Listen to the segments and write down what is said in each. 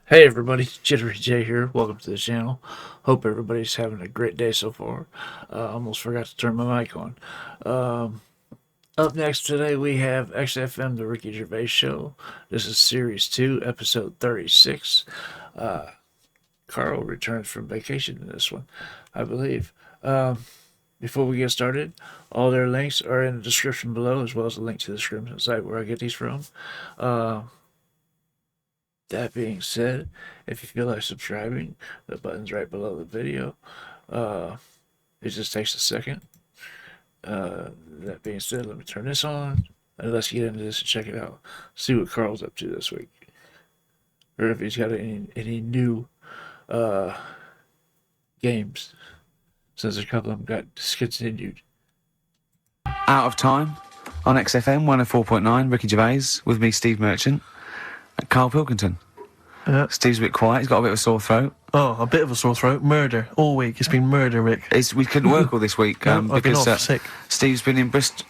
Hey everybody, JitteryJay here. Welcome to the channel. Hope everybody's having a great day so far. Almost forgot to turn my mic on. Up next today we have XFM, the Ricky Gervais Show. This is Series 2, Episode 36. Karl returns from vacation in this one, I believe. Before we get started, all their links are in the description below, as well as a link to the description site where I get these from. That being said, if you feel like subscribing, the button's right below the video. It just takes a second. That being said, let me turn this on, and let's get into this and check it out. See what Karl's up to this week, or if he's got any new games, since a couple of them got discontinued. Out of Time on XFM 104.9, Ricky Gervais, with me, Steve Merchant, and Karl Pilkington. Steve's a bit quiet, he's got a bit of a sore throat. Oh, a bit of a sore throat. Murder. All week. It's been murder, Rick. We couldn't work all this week No, I've been because off sick. Steve's been in Bristol.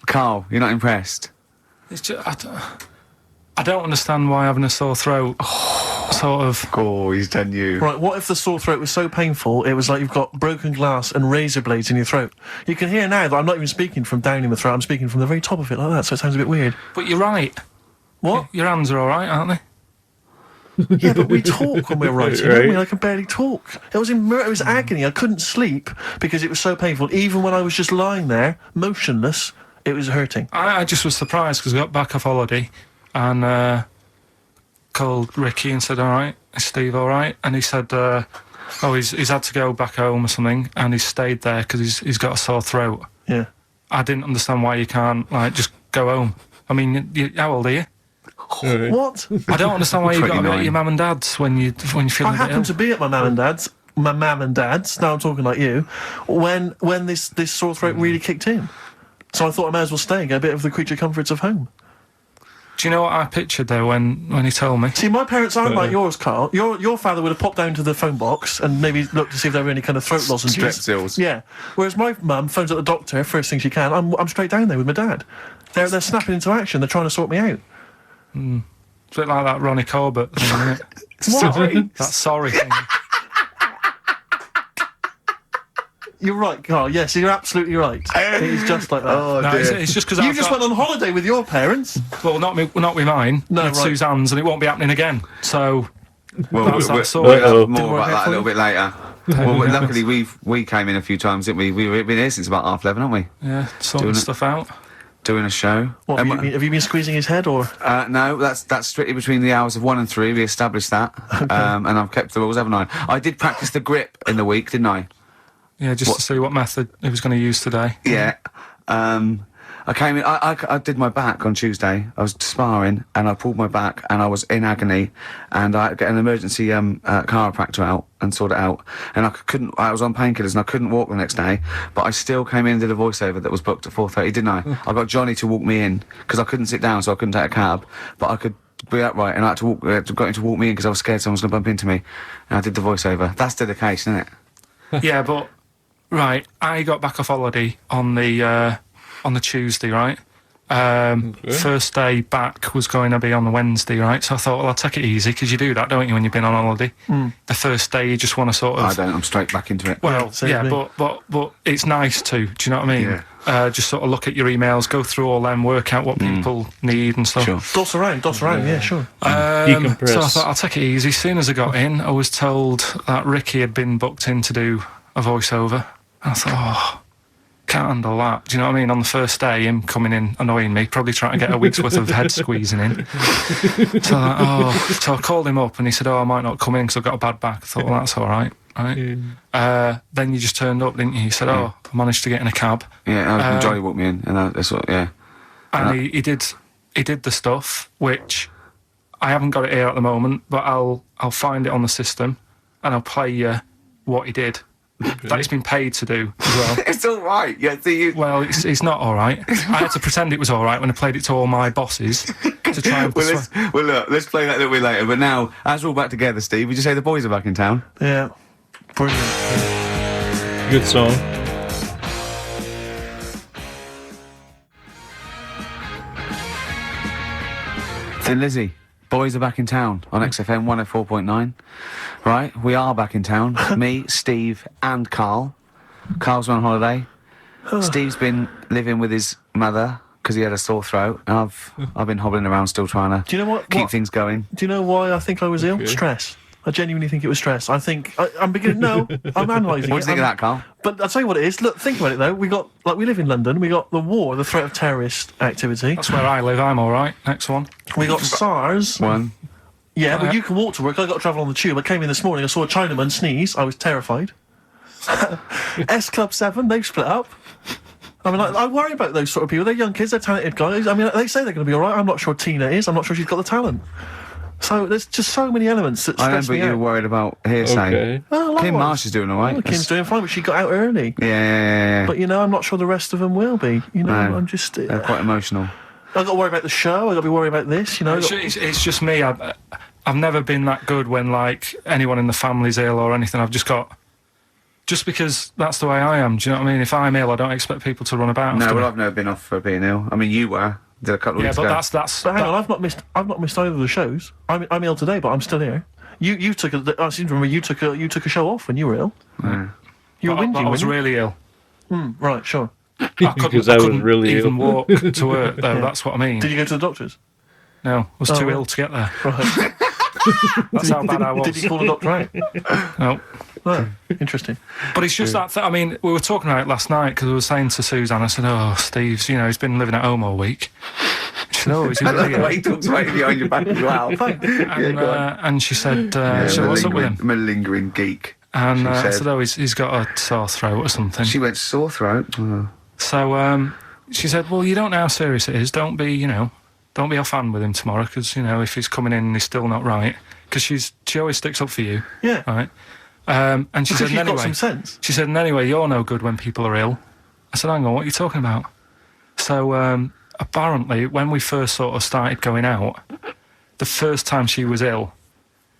Karl, you're not impressed? It's just, I don't understand why having a sore throat sort of... Oh, he's done you. Right, what if the sore throat was so painful, it was like you've got broken glass and razor blades in your throat? You can hear now that I'm not even speaking from down in the throat, I'm speaking from the very top of it like that, so it sounds a bit weird. But you're right. What? Your hands are all right, aren't they? Yeah, but we talk when we're writing, don't we? I can barely talk. It was it was agony. I couldn't sleep because it was so painful. Even when I was just lying there, motionless, it was hurting. I just was surprised because I got back off holiday and called Ricky and said, all right, is Steve all right? And he said, he's had to go back home or something, and he's stayed there because he's got a sore throat. Yeah. I didn't understand why you can't, just go home. I mean, how old are you? What? I don't understand why you've got to be at 29. your mum and dad's when you're feeling I a bit ill. happened to be at my mum and dad's. My mum and dad's. Now I'm talking like you. When this sore throat really kicked in, so I thought I may as well stay and get a bit of the creature comforts of home. Do you know what I pictured there when he told me? See, my parents aren't like yours, Karl. Your father would have popped down to the phone box and maybe looked to see if there were any kind of throat lozenges. Strepsils. Yeah. Whereas my mum phones at the doctor first thing she can. I'm straight down there with my dad. They're snapping into action. They're trying to sort me out. It's a bit like that Ronnie Corbett thing, isn't it? What? That sorry thing. You're right, Karl. Yes, you're absolutely right. It is just like that. Oh, No, dear. it's just because You just went on holiday with your parents. Well, not with mine. No, with right. Suzanne's, and it won't be happening again. So Well, that's that sort. we'll have Didn't more work about out that a for little you? bit later. Well, luckily we came in a few times, didn't we? We've been here since about 11:30, haven't we? Yeah, sorting Doing it. stuff out. Doing a show. What, have you been squeezing his head, or...? No, that's strictly between the hours of 1 and 3. We established that. And I've kept the rules, haven't I? I did practice the grip in the week, didn't I? Yeah, just to see what method he was going to use today. Yeah. I came in, I did my back on Tuesday. I was sparring and I pulled my back and I was in agony, and I had to get an emergency chiropractor out and sort it out. And I was on painkillers and I couldn't walk the next day, but I still came in and did a voiceover that was booked at 4:30, didn't I? I got Johnny to walk me in because I couldn't sit down, so I couldn't take a cab, but I could be upright, and I had to got him to walk me in because I was scared someone was going to bump into me. And I did the voiceover. That's dedication, isn't it? Yeah, but right, I got back off holiday on the Tuesday, right? First day back was going to be on the Wednesday, right? So I thought, well, I'll take it easy, because you do that, don't you, when you've been on holiday? The first day you just want to sort of... I don't. I'm straight back into it. Well, same yeah, as me. but it's nice to, do you know what I mean? Yeah. Just sort of look at your emails, go through all them, work out what people need and stuff. Sure. Doss around, yeah, sure. Decompress. So I thought, I'll take it easy. As soon as I got in, I was told that Ricky had been booked in to do a voiceover. And I thought, can't handle that. Do you know what I mean? On the first day, him coming in annoying me, probably trying to get a week's worth of head squeezing in. So I called him up and he said, I might not come in because I've got a bad back. I thought, well, that's all right. Then you just turned up, didn't you? He said, I managed to get in a cab. Yeah, Johnny walked me in, and that's what. Yeah. And he did the stuff, which I haven't got it here at the moment, but I'll find it on the system and I'll play you what he did. That he's been paid to do as well. It's all right. Yeah. See you. Well, it's not all right. I had to pretend it was all right when I played it to all my bosses to try and persuade. Look, let's play that a little bit later. But now, as we're all back together, Steve, would you say the boys are back in town? Yeah. Brilliant. Good song. Thin Lizzy. Boys are back in town on XFM 104.9. Right, we are back in town. Me, Steve, and Karl. Karl's on holiday. Steve's been living with his mother because he had a sore throat, and I've been hobbling around still trying to Do you know what? keep things going. Do you know why I think I was ill? Stress. I genuinely think it was stress. I think I'm beginning. No, I'm analysing. What do you think of that, Karl? But I'll tell you what it is. Look, think about it though. We live in London. We got the war, the threat of terrorist activity. That's where I live. I'm all right. Next one. We got SARS. One. Yeah, but you can walk to work. I got to travel on the tube. I came in this morning. I saw a Chinaman sneeze. I was terrified. S Club 7. They've split up. I mean, I worry about those sort of people. They're young kids. They're talented guys. I mean, they say they're going to be all right. I'm not sure Tina is. I'm not sure she's got the talent. So there's just so many elements that stress I me remember you out. were worried about hearsay. Okay. Oh, Kim likewise. Marsh is doing all right. Oh, Kim's doing fine, but she got out early. Yeah. But, I'm not sure the rest of them will be. No. I'm just... They're quite emotional. I've got to worry about the show. I've got to be worried about this, It's just me. I've never been that good when, like, anyone in the family's ill or anything. I've just got... Just because that's the way I am, do you know what I mean? If I'm ill, I don't expect people to run about No, after well, me. I've never been off for being ill. I mean, you were. Did a couple of Yeah, weeks but ago. that's... But hang on, I've not missed either of the shows. I'm ill today, but I'm still here. You took I seem to remember you took a show off when you were ill. Yeah. You were But whinging, I was weren't really ill. you? Right, sure. I couldn't, Because I was couldn't really even ill. walk to work, though. That's what I mean. Did you go to the doctors? No, I was Oh, too right. ill to get there. Right. That's how bad I was. Did you call the doctor out? No. Oh, interesting. But it's just that, I mean, we were talking about it last night because I was saying to Suzanne, I said, oh, Steve's, he's been living at home all week. She said, oh, is he I love really the way ill? he talks right behind your back as well. And she said, so what's up with him? Malingering geek. And she I said. said, oh, he's got a sore throat or something. She went sore throat. Oh. So she said, well, you don't know how serious it is. Don't be offhand with him tomorrow because, if he's coming in and he's still not right. Because she always sticks up for you. Yeah. Right? And she Because said, you've anyway, got some sense. she said, and anyway, you're no good when people are ill. I said, hang on, what are you talking about? So apparently, when we first sort of started going out, the first time she was ill,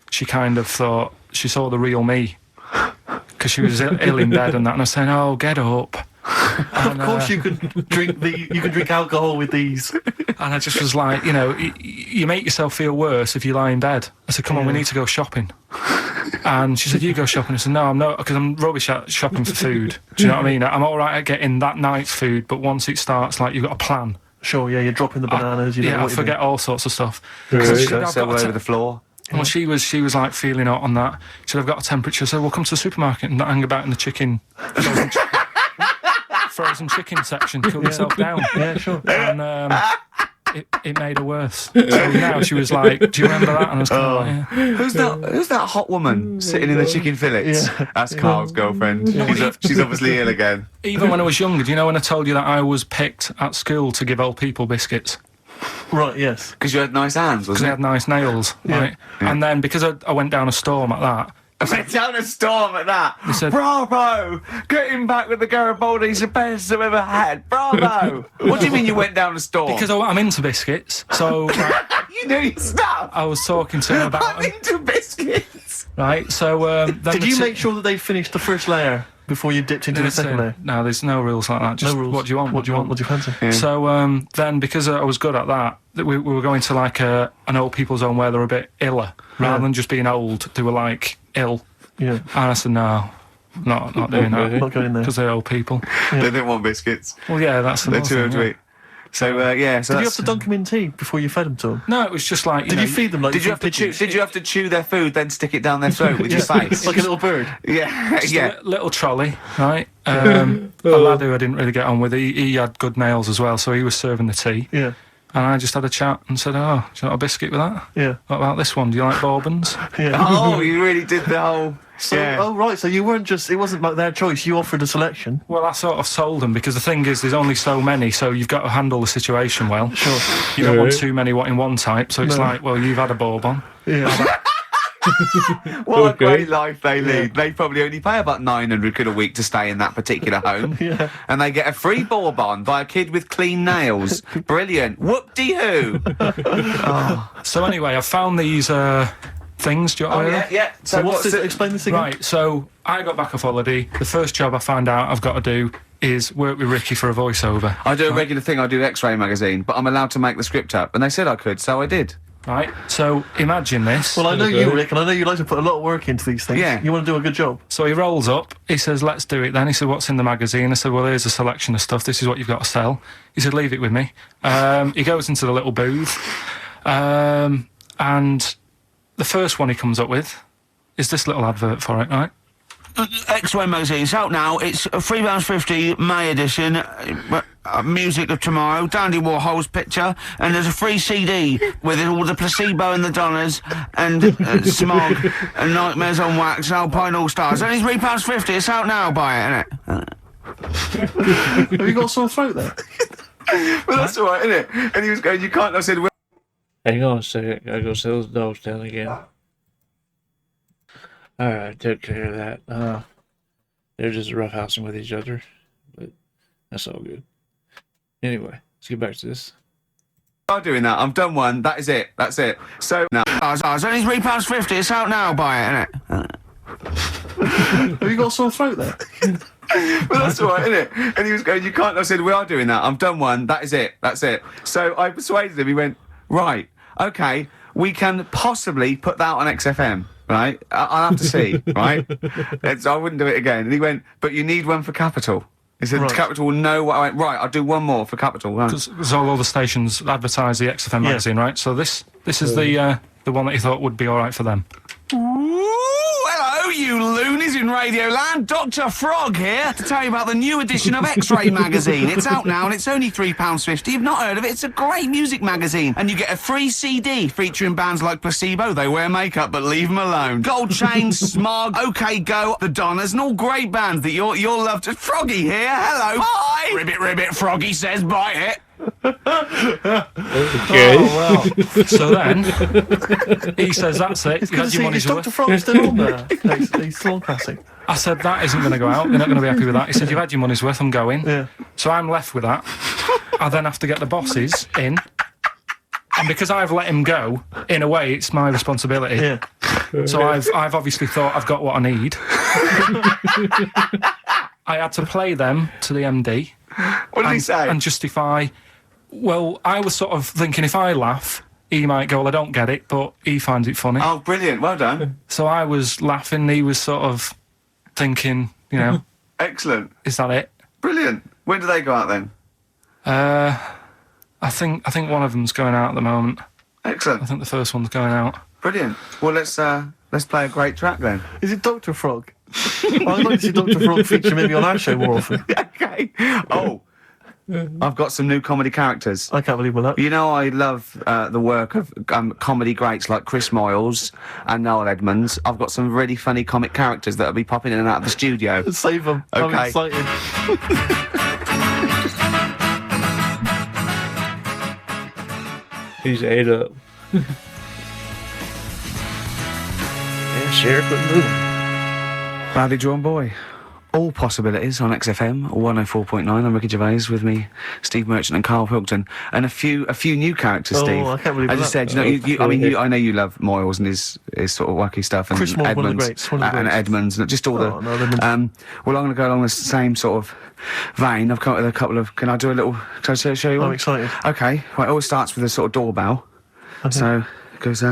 she kind of thought she saw the real me. Because she was ill in bed and that, and I was saying, oh, get up. And, Of course, you can drink alcohol with these. And I just was like, you make yourself feel worse if you lie in bed. I said, come on, we need to go shopping. And she said, you go shopping. I said, no, I'm not, because I'm rubbish at shopping for food. Do you know what I mean? I'm all right at getting that night's food, but once it starts, like, you've got a plan. Sure, yeah, you're dropping the bananas. I forget all sorts of stuff. Right. So she So said, I've got all a over the floor. Well, she was like feeling hot on that. She said, I've got a temperature. So we'll come to the supermarket and not hang about in the frozen chicken section. Cool yourself down. Yeah, sure. And it made her worse. So now she was like, do you remember that? And I was kind of like, yeah. Who's that hot woman sitting in the chicken fillets? Yeah. That's Karl's girlfriend. She's obviously ill again. Even when I was younger, do you know when I told you that I was picked at school to give old people biscuits? Right, yes. Because you had nice hands, Because they wasn't had nice nails, right? Yeah. And then because I went down a storm at that, it? I went down a storm at that. They said- Bravo! Getting back with the Garibaldi's the best I've ever had. Bravo! What do you mean you went down a storm? because I'm into biscuits, so like, you knew your stuff. I was talking to him about I'm them, into biscuits. right? So then Did the you ti- make sure that they finished the first layer before you dipped into the second layer? No, there's no rules like that. Just No rules. what do you want? What do you want? What do you fancy? Yeah. So then, because I was good at that, we were going to like an old people's home where they're a bit iller, rather than just being old. They were like ill, Yeah. and I said no, not doing Okay. that Not going there. because they're old people. They didn't want biscuits. Well, yeah, that's They're another too thing, yeah. sweet. So yeah. So Did you that's- have to dunk them in tea before you fed them to them? No, it was just like Did you feed them like Did you feed have to chew? pigeons? Did you have to chew their food, then stick it down their throat with your face? Like a little bird. Yeah, just yeah. a little trolley, right? A lad who I didn't really get on with. He had good nails as well, so he was serving the tea, Yeah. and I just had a chat and said, "Oh, do you want a biscuit with that? Yeah. What about this one? Do you like bourbons?" Yeah. Oh, you really did the whole. So, yeah. oh right, so you weren't just, it wasn't like their choice, you offered a selection. Well, I sort of sold them because the thing is, there's only so many, so you've got to handle the situation well. Sure. You don't want Right. too many in one type, so it's No. like, well, you've had a bourbon. Yeah. What a Okay. great life they lead. They probably only pay about 900 quid a week to stay in that particular home. Yeah. And they get a free bourbon by a kid with clean nails. Brilliant. Whoop-de-hoo. So anyway, I found these things. Do you want to hear them? yeah. So what's this, it? explain this again. Right, so I got back off holiday. The first job I found out I've got to do is work with Ricky for a voiceover. I do a regular thing. I do X-Ray magazine, but I'm allowed to make the script up. And they said I could, so I did. Right? So imagine this. Well, I know you, Rick, and I know you like to put a lot of work into these things. Yeah. You want to do a good job. So he rolls up, he says, let's do it then. He said, what's in the magazine? I said, well, here's a selection of stuff. This is what you've got to sell. He said, leave it with me. He goes into the little booth, and the first one he comes up with is this little advert for it, right? X-Ray magazine. It's out now. It's £3.50 May edition. Music of Tomorrow. Dandy Warhol's picture, and there's a free CD with all the Placebo and the Donners and Smog and Nightmares on Wax, Alpine All Stars. Only £3.50. It's out now. Buy it, innit? Have you got a sore throat there? Well, that's all right, innit? And he was going, you can't. I said, well, Hang on a second. Gotta go sell those dogs down again. Alright, took care of that. They're just roughhousing with each other, but that's all good. Anyway, let's get back to this. I'm doing that. I've done one. That is it. That's it. So, no. It's only £3.50. It's out now. Buy it, innit? Have you got a sore throat there? Well, that's all right, innit? And he was going, you can't. I said, we are doing that. I've done one. That is it. That's it. So I persuaded him. He went, right, okay, we can possibly put that on XFM. Right, I'll have to see. Right, I wouldn't do it again. And he went, but you need one for Capital. He said, Right. Capital will know what I went. Right, I'll do one more for Capital. Right. Because all the stations advertise the XFM magazine, right? So this is the one that he thought would be all right for them. Ooh, hello, you loonies in Radioland. Dr. Frog here to tell you about the new edition of X-Ray magazine. It's out now and it's only £3.50. You've not heard of it? It's a great music magazine. And you get a free CD featuring bands like Placebo, They Wear Makeup, but leave them alone. Gold Chain, Smog, OK Go, The Donners, and all great bands that you'll love to... Froggy here, hello. Bye. Ribbit, Froggy says bye it. Okay. Oh, wow. So then he says, that's it. It's You good to had see your money's Dr. worth. Frog's still on there. He's still on classic. I said, that isn't going to go out. You're not going to be happy with that. He said, you've had your money's worth. I'm going. Yeah. So I'm left with that. I then have to get the bosses in. And because I've let him go, in a way, it's my responsibility. Yeah. So I've obviously thought I've got what I need. I had to play them to the MD. What did he say? And justify... Well, I was sort of thinking if I laugh, he might go, well, I don't get it, but he finds it funny. Oh, brilliant. Well done. So I was laughing, he was sort of thinking, you know, Excellent. is that it? Brilliant. When do they go out then? I think one of them's going out at the moment. Excellent. I think the first one's going out. Brilliant. Well, let's play a great track then. Is it Dr. Frog? I'd like to see Dr. Frog feature maybe on our show more often. Okay. Oh, I've got some new comedy characters. I can't believe that. You know, I love the work of comedy greats like Chris Moyles and Noel Edmonds. I've got some really funny comic characters that'll be popping in and out of the studio. Save them. Okay. I'm excited. He's ate up. Yeah, Sheriff, quit moving. Rowdy Drawn Boy. All possibilities on XFM 104.9. I'm Ricky Gervais, with me, Steve Merchant and Karl Pilkington, and a few new characters. Oh, Steve. I can't believe I just that. said, you know, I know you love Moyles and his sort of wacky stuff, and Chris Moyles, Edmonds, one of the greats, one of the and greats. Edmonds, and just all Oh, no, Edmonds. well, I'm going to go along the same sort of vein. I've come up with a couple of. Can I do a little? Can I show you one? I'm excited. Okay. Right. It always starts with a sort of doorbell. So it goes,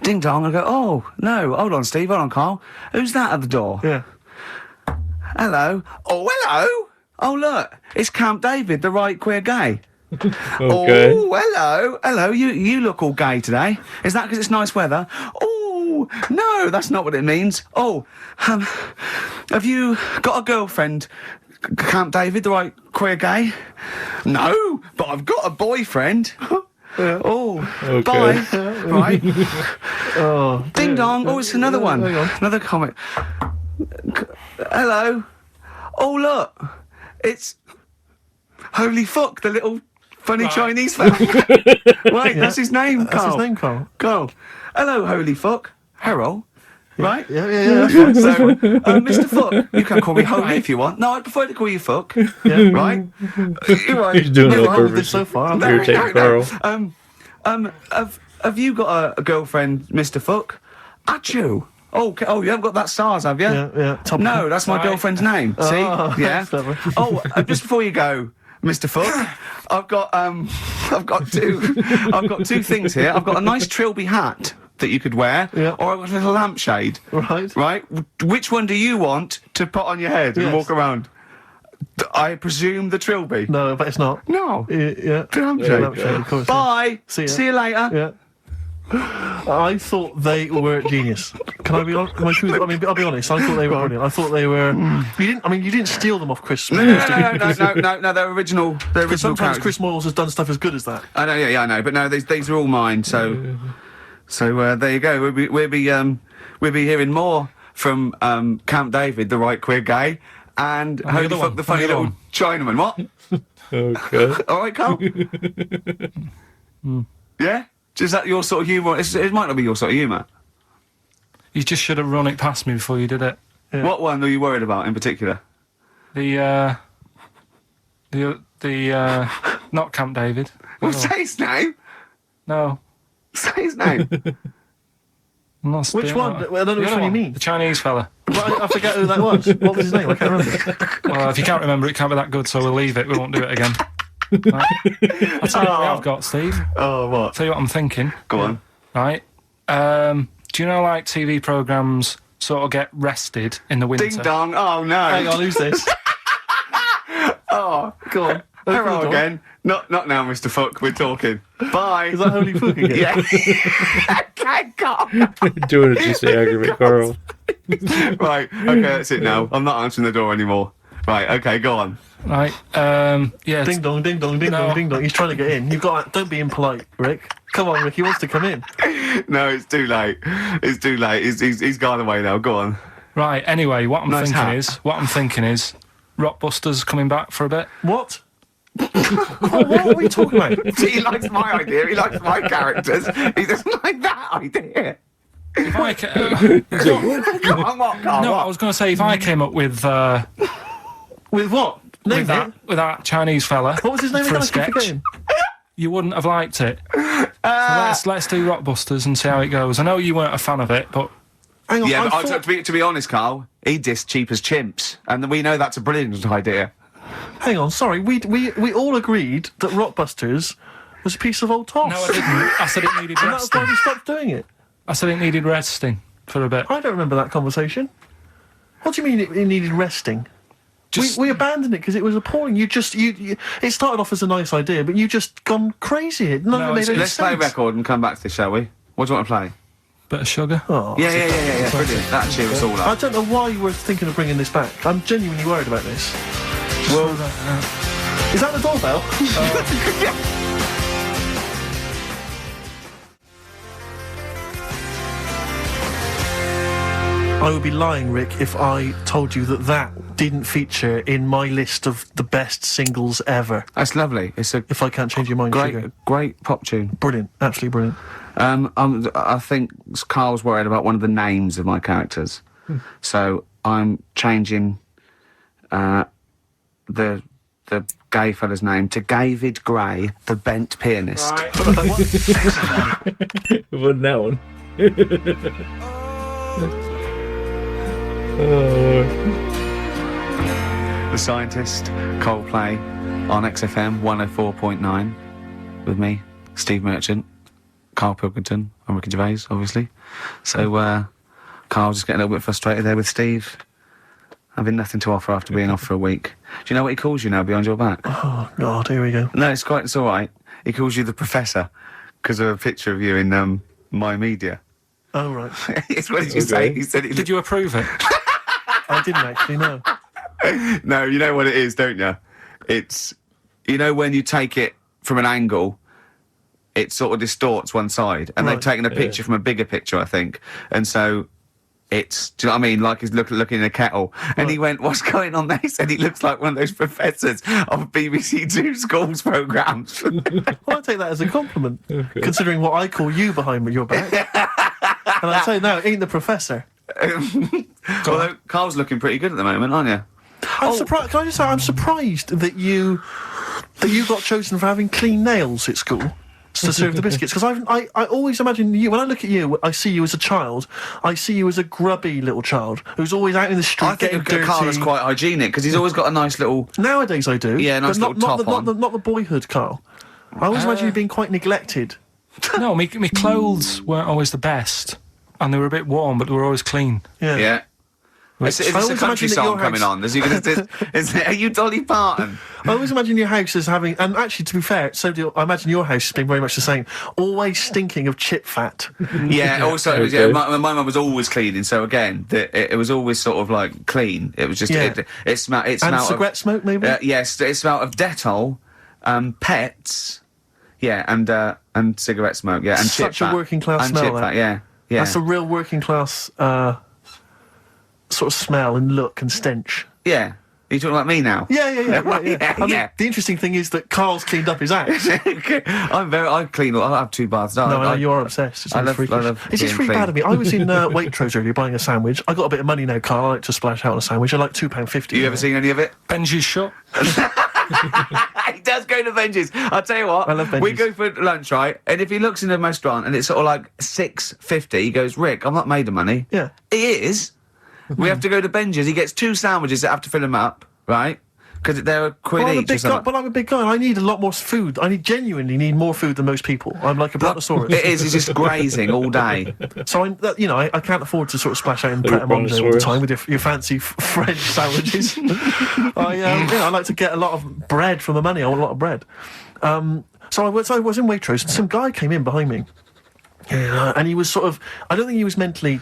ding dong. I go, oh no, hold on, Steve, hold on, Karl. Who's that at the door? Yeah. Hello. Oh, hello. Oh, look, it's Camp David, the right queer gay. Okay. Oh, hello. Hello, you look all gay today. Is that because it's nice weather? Oh, no, that's not what it means. Oh, have you got a girlfriend, Camp David, the right queer gay? No, but I've got a boyfriend. Oh, Okay. bye. Right. Oh. Ding dong. Oh, it's another one. Hang on. Another comic. Hello. Oh, look. It's Holy Fuck, the little funny Chinese fella. Right, that's his name, That's Karl. his name, Karl. Karl. Hello, Holy Fuck. Harold. Right? Yeah. That's right. So, Mr. Fuck, you can call me Holy if you want. No, I prefer to call you Fuck. Yeah. Right? You're right. He's doing it You're on right. With purpose. this so far. No, Irritate no, Karl. Have you got a girlfriend, Mr. Fuck? Achoo. Oh, you haven't got that SARS, have you? Yeah. Top No, that's my Right. girlfriend's name. See? Oh, Yeah. clever. Oh, just before you go, Mr. Fuck, I've got I've got two things here. I've got a nice trilby hat that you could wear, or I've got a little lampshade. Right? Which one do you want to put on your head and walk around? I presume the trilby. No, but it's not. No. Yeah. The lampshade. Lampshade, of course. Bye. See you later. Yeah. I thought they were genius. Can I be honest? I'll be honest. I thought they were brilliant. I thought they were. You didn't steal them off Chris. No. They're original. They're original. Sometimes characters. Chris Moyles has done stuff as good as that. I know. Yeah, I know. But no, these are all mine. So there you go. We'll be hearing more from Camp David, the right queer gay, and Holy Fuck, the funny little Chinaman. What? Okay. All right, Carl. Yeah. Is that your sort of humour? It might not be your sort of humour. You just should have run it past me before you did it. Yeah. What one are you worried about in particular? The not Camp David. Well, say his name. No. Say his name. Which one? I don't know which one you mean. The Chinese fella. Well, I forget who that was. What was his name? I can't remember. Well, if you can't remember, it can't be that good, so we'll leave it. We won't do it again. Right. I'll tell you what I've got, Steve. Oh, what? I'll tell you what I'm thinking. Go on. Right. Do you know, like, TV programmes sort of get rested in the winter? Ding dong. Oh, no. Hang on, who's this? Oh, go on. Hello again. Not now, Mr. Fuck. We're talking. Bye. Is that Holy Fuck again? Yeah. Thank God. Doing it just to aggravate Carl. Right. Okay, that's it now. I'm not answering the door anymore. Right. Okay, go on. Right. Yeah. Ding dong, ding dong, ding dong, ding dong. He's trying to get in. You've got. Don't be impolite, Rick. Come on, Rick. He wants to come in. No, it's too late. It's too late. He's gone away now. Go on. Right. Anyway, what I'm thinking is, Rockbusters coming back for a bit. What? What are we talking about? He likes my idea. He likes my characters. He doesn't like that idea. If I Come on, what, Carl? no, what? I was going to say if I came up with With what? Name it. with that Chinese fella. What was his name for again? a I keep sketch, forgetting. you wouldn't have liked it. So let's do Rockbusters and see how it goes. I know you weren't a fan of it, but Hang on. Yeah, I but thought... to be honest, Carl, he dissed Cheap as Chimps, and we know that's a brilliant idea. Hang on. Sorry. We all agreed that Rockbusters was a piece of old toss. no, I didn't. I said it needed And that's why resting. we stopped doing it. I said it needed resting for a bit. I don't remember that conversation. What do you mean it needed resting? We abandoned it because it was appalling. You it started off as a nice idea, but you just gone crazy. None of it made any Let's play a sense. record and come back to this, shall we? What do you want to play? Bit of sugar. Oh, Yeah, brilliant. That cheer us all I up. don't know why you were thinking of bringing this back. I'm genuinely worried about this. Well, Is that the doorbell? I would be lying, Rick, if I told you that didn't feature in my list of the best singles ever. that's lovely. It's a If I can't change your mind, sugar. great pop tune. Brilliant, absolutely brilliant. I think Carl's worried about one of the names of my characters, so I'm changing the gay fella's name to David Gray, the bent pianist. It wasn't that one. The Scientist, Coldplay, on XFM 104.9, with me, Steve Merchant, Karl Pilkington, and Ricky Gervais, obviously. So, Carl's just getting a little bit frustrated there with Steve, having nothing to offer after being off for a week. Do you know what he calls you now behind your back? Oh, God, here we go. No, it's all right. He calls you the Professor, because of a picture of you in My Media. Oh, right. What did you say? He said Did you approve it? I didn't actually know. No, you know what it is, don't you? It's, you know, when you take it from an angle, it sort of distorts one side, and they've taken a picture from a bigger picture, I think, and so it's, do you know what I mean? Like he's looking in a kettle, and he went, "What's going on there?" He said he looks like one of those professors of BBC Two schools programmes. Well, I take that as a compliment, considering what I call you behind your back. And I say, no, it ain't the Professor. Well, Carl's looking pretty good at the moment, aren't you? I'm surprised. Can I just say, I'm surprised that you got chosen for having clean nails at school to serve the biscuits. Because I always imagine you, when I look at you, I see you as a child. I see you as a grubby little child who's always out in the street I getting think dirty. Carl is quite hygienic because he's always got a nice little. Nowadays I do. Yeah, nice but little top on. not the boyhood Carl. I always imagine you being quite neglected. No, my clothes weren't always the best, and they were a bit warm, but they were always clean. Yeah. Is I this a always country imagine that song your coming house- on? Are you Dolly Parton? I always imagine your house as having, and actually, to be fair, I imagine your house has been very much the same. Always stinking of chip fat. Yeah. Also, Okay. my mum was always cleaning. So again, it was always sort of like clean. It was just it smelled. It And smelled cigarette smoke, maybe. yes, it smelled of Dettol, pets. Yeah, and cigarette smoke. Yeah, and Such chip fat. a working class and smell, chip that. fat. Yeah. That's a real working class sort of smell and look and stench. Yeah. Are you talking about me now? Yeah. Right, Yeah, I mean, yeah. the interesting thing is that Carl's cleaned up his house. I clean. I have 2 baths. No, I know you are obsessed. It's I really love- freakish. I love It's just being really bad clean. of me. I was in Waitrose earlier buying a sandwich. I got a bit of money now, Carl. I like to splash out on a sandwich. I like £2.50. You ever seen any of it? Benji's shut. He does go to Benji's. I'll tell you what. I love We Benji's. go for lunch, right? And if he looks in a restaurant and it's sort of like $6.50, he goes, Rick, I'm not made of money. Yeah. He is. We have to go to Benji's. He gets 2 sandwiches that have to fill him up, right? Because they're a quid Well, I'm a each or big guy, something. but I'm a big guy and I need a lot more food. I genuinely need more food than most people. I'm like a brontosaurus. It is. He's just grazing all day. So I can't afford to sort of splash out in Like Pret a a Manger all the brontosaurus. time with your fancy French sandwiches. I like to get a lot of bread for my money. I want a lot of bread. So I was in Waitrose and some guy came in behind me, and he was sort of, I don't think he was mentally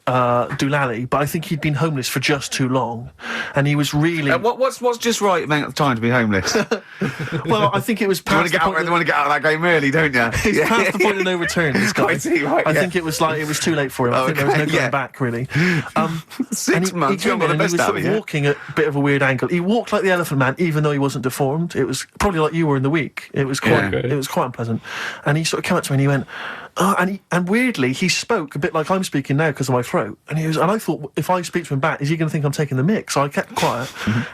doolally, but I think he'd been homeless for just too long, and he was really What's just right amount of time to be homeless? You well. I think it was want past to the point. get out of that game early, don't you? It's past the point of no return. This guy. I see, right, I yeah. think it was too late for him. I think there was no Okay, going yeah. back really. 6 months. He You haven't got came in the and he best was out sort of of you. walking at a bit of a weird angle. He walked like the Elephant Man, even though he wasn't deformed. It was probably like you were in the week. It was quite, Yeah. it was quite unpleasant. And he sort of came up to me and he went, and weirdly he spoke a bit like I'm speaking now because of my throat. And I thought if I speak to him back, is he going to think I'm taking the mick? So I kept quiet.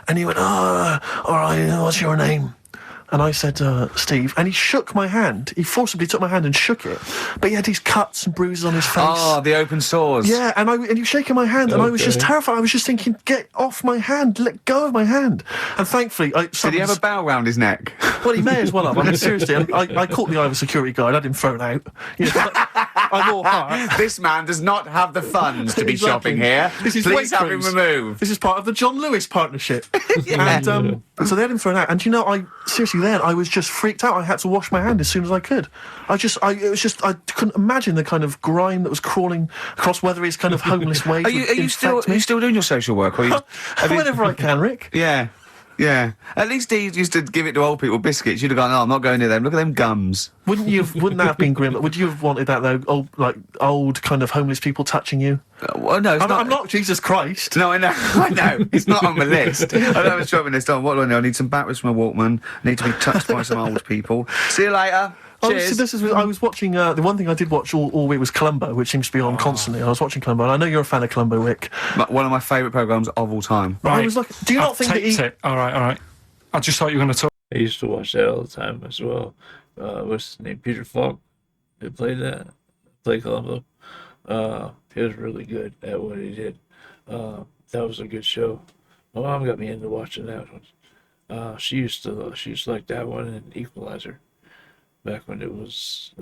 And he went, all right, what's your name? And I said, Steve. And he shook my hand. He forcibly took my hand and shook it. But he had these cuts and bruises on his face. Oh, the open sores. Yeah, and he was shaking my hand, and I was just Okay. terrified. I was just thinking, get off my hand, let go of my hand. And thankfully, Did he have a bow round his neck? well, he may as well have. I mean, seriously, I caught the eye of a security guard, had him thrown out. You know, I'm all heart. This man does not have the funds to be Exactly. shopping here. This is Please have him Waitrose. removed. This is part of the John Lewis partnership. And so they had him thrown out. And you know, I was just freaked out. I had to wash my hand as soon as I could. I couldn't imagine the kind of grime that was crawling across Weatherby's kind of homeless ways. Are you still doing your social work? Or Whenever I can, Rick. Yeah. Yeah. At least he used to give it to old people biscuits. You'd have gone, oh, I'm not going near them. Look at them gums. Wouldn't that have been grim? Would you have wanted that though? Old kind of homeless people touching you. Well, no, it's I'm not Jesus Christ. No, I know. I know. It's not on my list. I don't have a shopping list on. What do I know? I need some batteries for my Walkman. I need to be touched by some old people. See you later. Cheers. I was watching. The one thing I did watch all week was Columbo, which seems to be on constantly. I was watching Columbo, and I know you're a fan of Columbo, Rick. One of my favourite programmes of all time. But I was like, do you not I've think that taped it. All right. I just thought you were going to talk. I used to watch that all the time as well. What's his name? Peter Falk. Who played Columbo. He was really good at what he did. That was a good show. My mom got me into watching that one. She used to like that one and Equalizer. Back when it was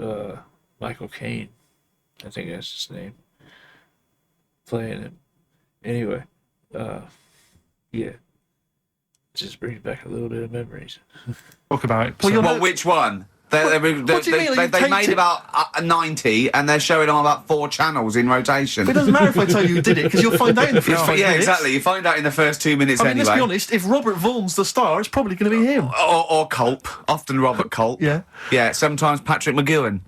Michael Caine. I think that's his name. Playing him. Anyway, yeah. Just brings back a little bit of memories. Talk about it. Well, so- you're Well, which one? What do you mean? They You've made taped about 90 and they're showing on about 4 channels in rotation. It doesn't matter if I tell you who did it, because you'll find out in the first 5 Yeah, minutes. exactly. You find out in the first 2 minutes I mean, anyway. let's be honest, if Robert Vaughan's the star, it's probably going to be him. Or Culp. Often Robert Culp. Yeah. Yeah, sometimes Patrick McGowan.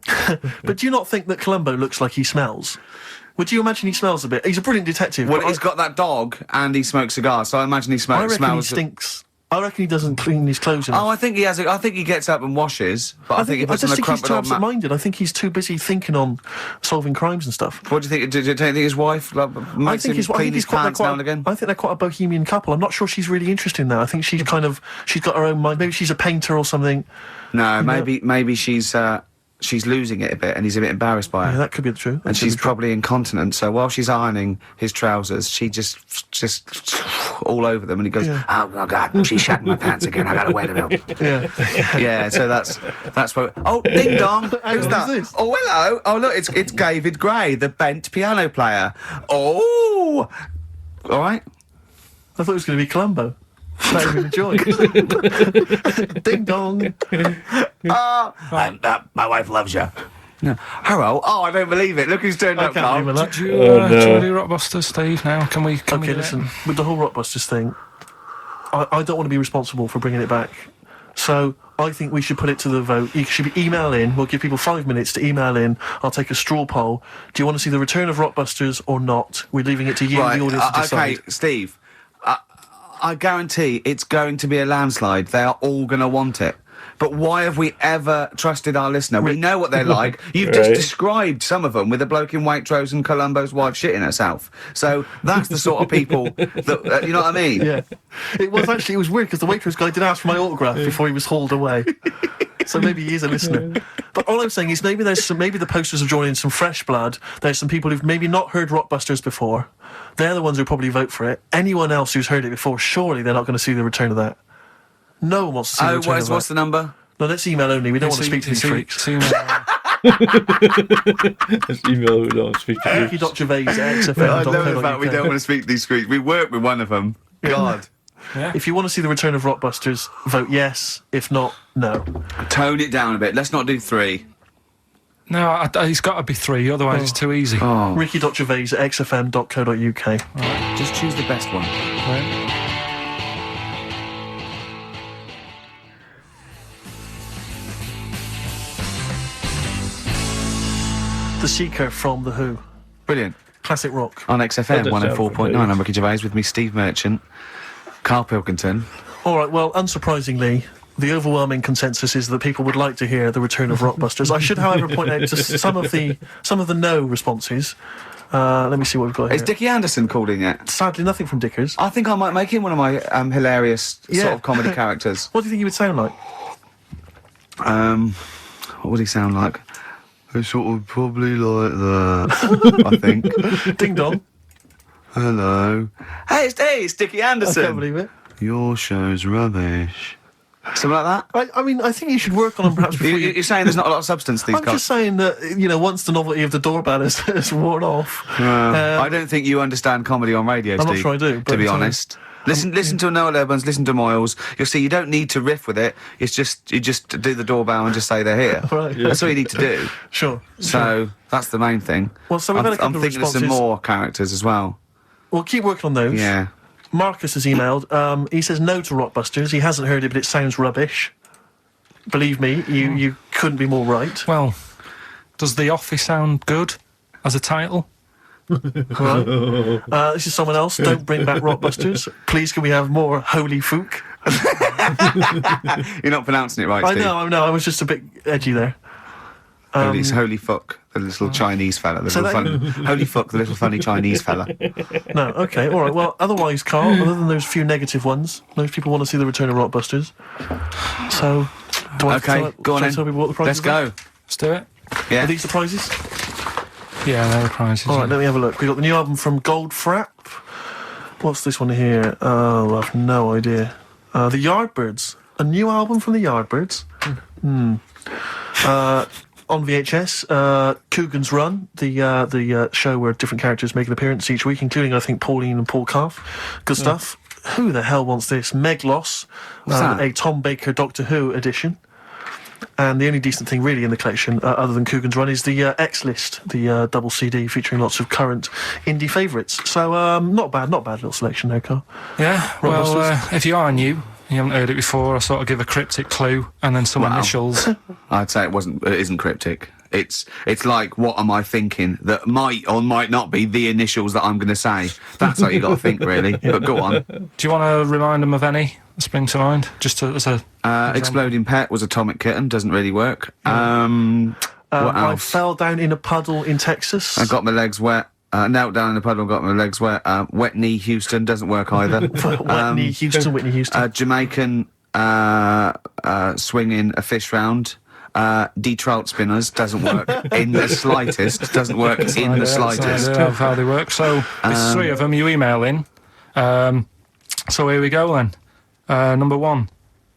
But do you not think that Columbo looks like he smells? Would you imagine he smells a bit? He's a brilliant detective. Well, but he's got that dog and he smokes cigars, so I imagine he I reckon smells. he stinks. I reckon he doesn't clean his clothes enough. Oh, I think he has. I think he gets up and washes, but I think he puts on just a think he's crumpled too old mat. absent-minded. I think he's too busy thinking on solving crimes and stuff. What do you think? Do you think his wife makes him clean his pants now and again? I think they're quite a bohemian couple. I'm not sure she's really interested in that. I think she's got her own mind. Maybe she's a painter or something. No, maybe she's she's losing it a bit and he's a bit embarrassed by her. Yeah, that could be the truth. And she's probably incontinent, so while she's ironing his trousers, she just all over them, and he goes, "Oh God, she's shatting my pants again. I gotta wear them out." Yeah. So that's what. Oh, ding dong! Who's that? This? Oh, hello. Oh, look, it's David Gray, the bent piano player. Oh, all right. I thought it was going to be Columbo. That would be the joy. Ding dong. My wife loves you. No. Hello. Oh, I don't believe it. Look who's turned up, Carl. Do you do Rockbusters, Steve, now? Can we Okay, do listen, it? with the whole Rockbusters thing, I don't want to be responsible for bringing it back. So I think we should put it to the vote. You should email in. We'll give people 5 minutes to email in. I'll take a straw poll. Do you want to see the return of Rockbusters or not? We're leaving it to you, the audience, to decide. Okay, Steve. I guarantee it's going to be a landslide. They are all going to want it. But why have we ever trusted our listener? We know what they're like. You've just described some of them with a bloke in Waitrose and Columbo's wife shitting herself. So that's the sort of people that, you know what I mean? Yeah. It was weird because the Waitrose guy did ask for my autograph before he was hauled away. So maybe he is a listener. But all I'm saying is maybe the posters have drawn in some fresh blood. There's some people who've maybe not heard Rockbusters before. They're the ones who probably vote for it. Anyone else who's heard it before, surely they're not going to see the return of that. No one wants to see the return of that. What's the number? No, let's email only. We don't want to speak to these freaks. Let's email who don't speak to freaks. Gervais at I XFM. love the fact we don't want to speak to these freaks. We work with one of them. God. Yeah. If you want to see the return of Rockbusters, vote yes. If not, no. Tone it down a bit. Let's not do 3. No, it's got to be 3, otherwise it's too easy. Oh. Ricky.Gervais at xfm.co.uk. Just choose the best one. Right. The Seeker from The Who. Brilliant. Classic rock. On XFM That does sound 104.9, familiar. I'm Ricky Gervais with me, Steve Merchant, Karl Pilkington. All right, well, unsurprisingly, the overwhelming consensus is that people would like to hear the return of Rockbusters. I should, however, point out just some of the no responses. Let me see what we've got here. Is Dickie Anderson called in yet? Sadly, nothing from Dickers. I think I might make him one of my hilarious Yeah. sort of comedy characters. What do you think he would sound like? What would he sound like? It's sort of probably like that, I think. Ding dong. Hello. Hey, it's Dickie I can't Anderson. believe it. Your show's rubbish. Something like that? I mean, I think you should work on them perhaps before you... You're saying there's not a lot of substance to these I'm guys? just saying that, once the novelty of the doorbell has worn off... I don't think you understand comedy on radio, I'm not Steve, sure I do, to but, be honest. Listen to Noel Evans, listen to Moyles. You'll see you don't need to riff with it. It's just, you just do the doorbell and just say they're here. Right. That's all you need to do. Sure. So that's the main thing. Well, so we've had a couple I'm of thinking there's some responses. more characters as well. Well, keep working on those. Yeah. Marcus has emailed. He says no to Rockbusters. He hasn't heard it, but it sounds rubbish. Believe me, you couldn't be more right. Well, does The Office sound good as a title? Right. This is someone else. Don't bring back Rockbusters. Please, can we have more holy fook? You're not pronouncing it right, Steve. I know. I was just a bit edgy there. Holy fuck, the little Chinese fella. Holy fuck, the little funny Chinese fella. No, okay, all right. Well, otherwise, Carl, other than those few negative ones, most people want to see the return of Rockbusters. So, do I Go on shall I then. tell people what the prizes Let's are? go. Let's do it. Yeah. Are these the prizes? Yeah, they're the prizes. All right, let me have a look. We got the new album from Goldfrapp. What's this one here? Oh, I've no idea. The Yardbirds. A new album from the Yardbirds. On VHS, Coogan's Run, the show where different characters make an appearance each week, including, I think, Pauline and Paul Calf. Good stuff. Who the hell wants this? Meglos, that? a Tom Baker Doctor Who edition. And the only decent thing really in the collection, other than Coogan's Run, is the X-List, the double CD featuring lots of current indie favourites. So, not bad little selection there, Carl. Yeah, well, if you are new, you haven't heard it before, I sort of give a cryptic clue and then some initials. I'd say it isn't cryptic. It's like, what am I thinking that might or might not be the initials that I'm going to say. That's how you got to think, really. But go on. Do you want to remind them of any that spring to mind? Just as a... Exploding Pet was Atomic Kitten. Doesn't really work. What I else? fell down in a puddle in Texas. I got my legs wet. Knelt down in the puddle, got my legs wet. Wet Knee Houston doesn't work either. Whitney Houston. Jamaican swinging a fish round. de-trout spinners doesn't work in the slightest. Doesn't work in the slightest. Of how they work. So there's three of them. You email in. So here we go then. Number one,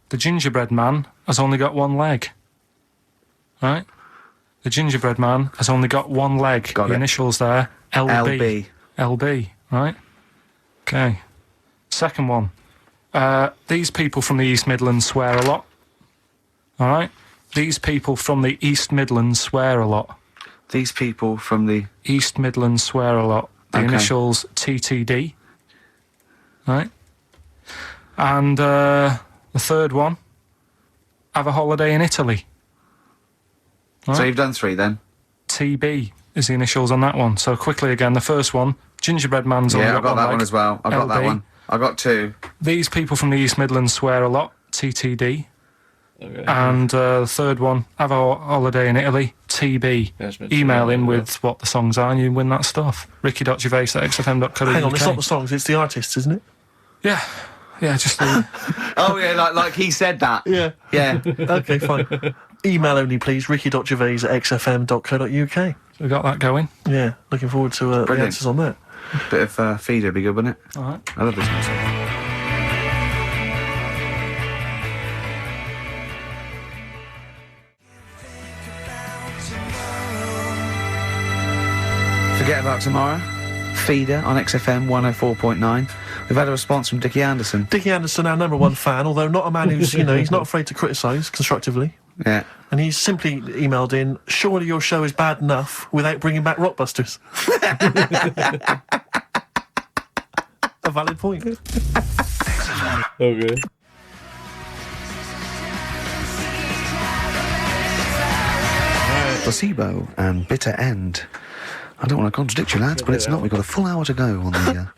the gingerbread man has only got one leg. Right? The gingerbread man has only got one leg. Got the it. Initials there. LB. LB. LB. Right? Okay. Second one. These people from the East Midlands swear a lot. All right? These people from the East Midlands swear a lot. These people from the... East Midlands swear a lot. The Okay. initials TTD. Right? And the third one, have a holiday in Italy. Right? So you've done 3 then? TB is the initials on that one. So quickly again, the first one, gingerbread man's only Yeah, I've got that leg. one as well. I've got that LB. one. I got 2. These people from the East Midlands swear a lot. TTD. Okay. And the third one, have a holiday in Italy. TB. That's been Email true, in yeah. with what the songs are and you win that stuff. ricky.gervais@xfm.co.uk. Hang on, it's not the songs, it's the artists, isn't it? Yeah. Yeah, just the... Oh, yeah, like he said that. Yeah. Yeah. Okay, fine. Email only, please. ricky.gervais@xfm.co.uk. we got that going. Yeah, looking forward to the Brilliant. answers on that. Bit of feeder would be good, wouldn't it? All right. I love this one. Forget About Tomorrow. Feeder on XFM 104.9. We've had a response from Dickie Anderson. Dickie Anderson, our number 1 fan, although not a man who's, he's not afraid to criticise constructively. Yeah. And he's simply emailed in, surely your show is bad enough without bringing back Rockbusters. A valid point. Okay. Placebo and Bitter End. I don't want to contradict you, lads, but it's not. We've got a full hour to go on the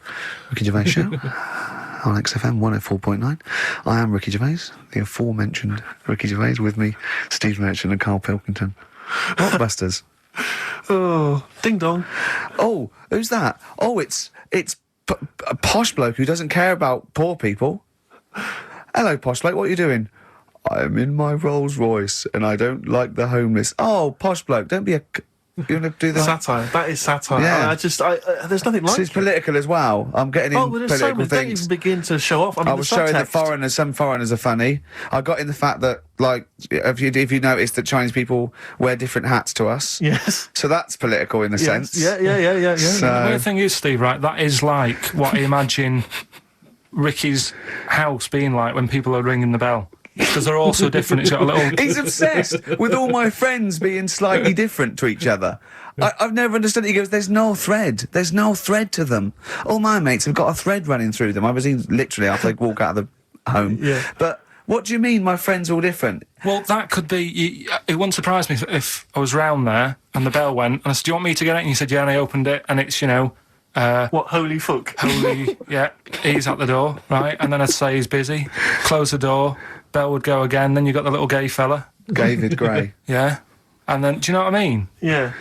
Ricky Gervais show on XFM 104.9. I am Ricky Gervais, the aforementioned Ricky Gervais, with me, Steve Merchant and Karl Pilkington. Rockbusters. Oh, ding dong. Oh, who's that? Oh, it's a posh bloke who doesn't care about poor people. Hello, posh bloke, what are you doing? I'm in my Rolls Royce and I don't like the homeless. Oh, posh bloke, don't be a... You want to do that? Satire. That is satire. Yeah. There's nothing like So it's it. political as well. I'm getting in Oh, well, there's so political many. Don't things. even begin to show off. I mean, I was showing that subtext. some foreigners are funny. I got in the fact that, like, if you notice that Chinese people wear different hats to us. Yes. So that's political in a Yes. sense. Yeah. So, The weird thing is, Steve, right, that is like what I imagine Ricky's house being like when people are ringing the bell. Because they're all so different. It's got a little... he's obsessed with all my friends being slightly different to each other. I've never understood it. He goes, there's no thread. There's no thread to them. All my mates have got a thread running through them. I was in literally after they walk out of the home. Yeah. But what do you mean my friends are all different? Well, that could be... It wouldn't surprise me if I was round there and the bell went and I said, do you want me to get it? And you said, yeah, and I opened it and it's, What, holy fuck? holy... yeah, he's at the door, right? And then I'd say he's busy. Close the door. Bell would go again. Then you got the little gay fella. David Gray. Yeah. And then, do you know what I mean? Yeah.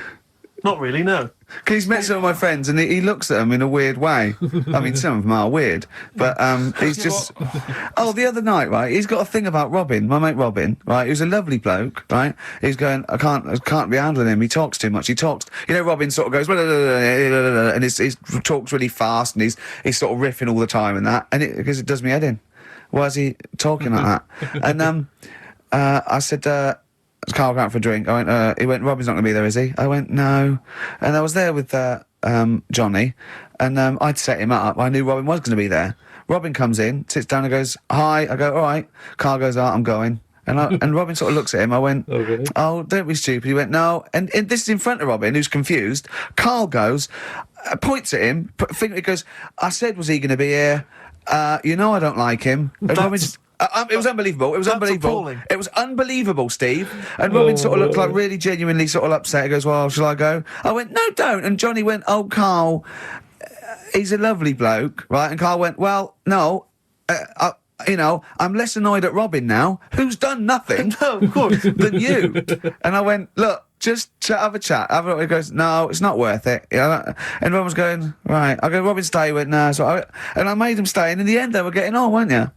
Not really, no. Because he's met some of my friends and he looks at them in a weird way. I mean, some of them are weird, but he's just... Oh, the other night, right, he's got a thing about Robin, my mate Robin, right, who's a lovely bloke, right? He's going, I can't be handling him, he talks too much, he talks... Robin sort of goes... And he talks really fast and he's sort of riffing all the time and that, and because it does me head in. Why is he talking like that? And I said... Carl went out for a drink. He went, Robin's not going to be there, is he? I went, no. And I was there with Johnny, and I'd set him up. I knew Robin was going to be there. Robin comes in, sits down and goes, hi. I go, all right. Carl goes, I'm going. And Robin sort of looks at him. I went, Okay. oh, don't be stupid. He went, no. And this is in front of Robin, who's confused. Carl goes, points at him, he goes, I said, was he going to be here? I don't like him. And Robin just... it was unbelievable. It was unbelievable. Appalling. It was unbelievable, Steve. And Robin sort of looked like really genuinely sort of upset. He goes, well, shall I go? I went, no, don't. And Johnny went, oh, Carl, he's a lovely bloke, right? And Carl went, well, no, I'm less annoyed at Robin now, who's done nothing No, of course. than you. And I went, look, just have a chat. He goes, no, it's not worth it. And Robin was going, right. I go, Robin, stay. He went, no. And I made him stay. And in the end, they were getting on, weren't you?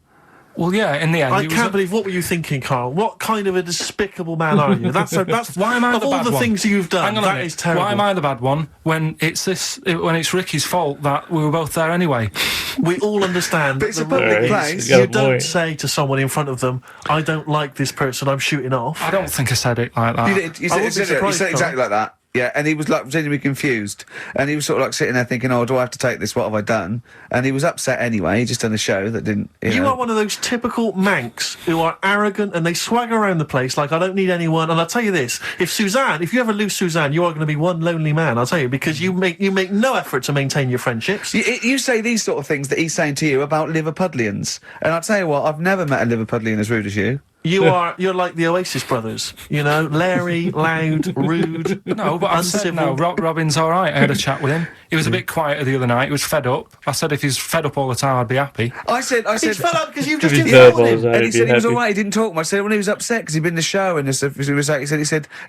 Well, yeah, in the end, I can't believe. What were you thinking, Carl? What kind of a despicable man are you? That's why am I of the all bad the one? things you've done. Hang on a That minute. is terrible. Why am I the bad one when it's Ricky's fault that we were both there anyway? We all understand. But it's that a the public rule is place. You got You a don't point. say to someone in front of them, "I don't like this person. I'm shooting off." I don't think I said it like that. You did. You I said, wouldn't be you surprised, said exactly Carl. like that. Yeah, and he was like genuinely confused, and he was sort of like sitting there thinking, "Oh, do I have to take this? What have I done?" And he was upset anyway. He just done a show that didn't. You know. are one of those typical Mancs who are arrogant and they swagger around the place like, I don't need anyone. And I'll tell you this, if you ever lose Suzanne, you are going to be one lonely man, I'll tell you, because you make no effort to maintain your friendships. You say these sort of things that he's saying to you about Liverpudlians, and I'll tell you what, I've never met a Liverpudlian as rude as you. You're like the Oasis brothers, you know, Larry, loud, rude. No, but I said no. Robin's all right. I had a chat with him. He was a bit quieter the other night. He was fed up. I said if he's fed up all the time, I'd be happy. I said, He's fed up because you've just If he's insulted verbal, him. I'd and he be said he was happy. all right. He didn't talk much. I said when he was upset because he'd been in the show, and he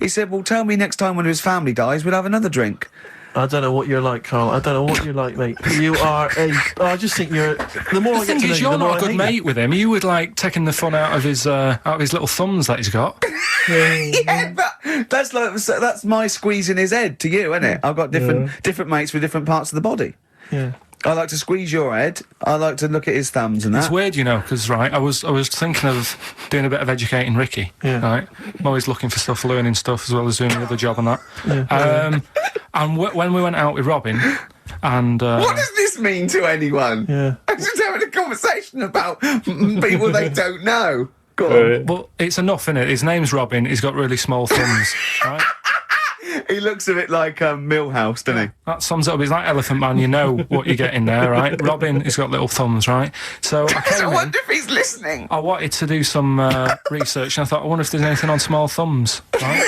said, well, tell me next time when his family dies, we'll have another drink. I don't know what you're like, Carl. I don't know what you're like, mate. You are I just think you're. The more The I get thing to know is, you, you're the more not a I good hate mate you. with him. You would like taking the fun out of his little thumbs that he's got. Yeah, but that's my squeezing his head to you, isn't it? I've got different mates with different parts of the body. Yeah. I like to squeeze your head. I like to look at his thumbs and It's that. weird, you know, because I was thinking of doing a bit of educating Ricky. Yeah. Right, I'm always looking for stuff, learning stuff as well as doing the other job and that. And when we went out with Robin, and What does this mean to anyone? Yeah. I'm just having a conversation about people they don't know. Go on. Right. but it's enough, innit? His name's Robin. He's got really small thumbs. Right. He looks a bit like Millhouse, doesn't he? That sums it up. He's like Elephant Man. You know what you're getting there, right? Robin, he's got little thumbs, right? So I I came in. wonder if he's listening. I wanted to do some research, and I thought, I wonder if there's anything on small thumbs. Right?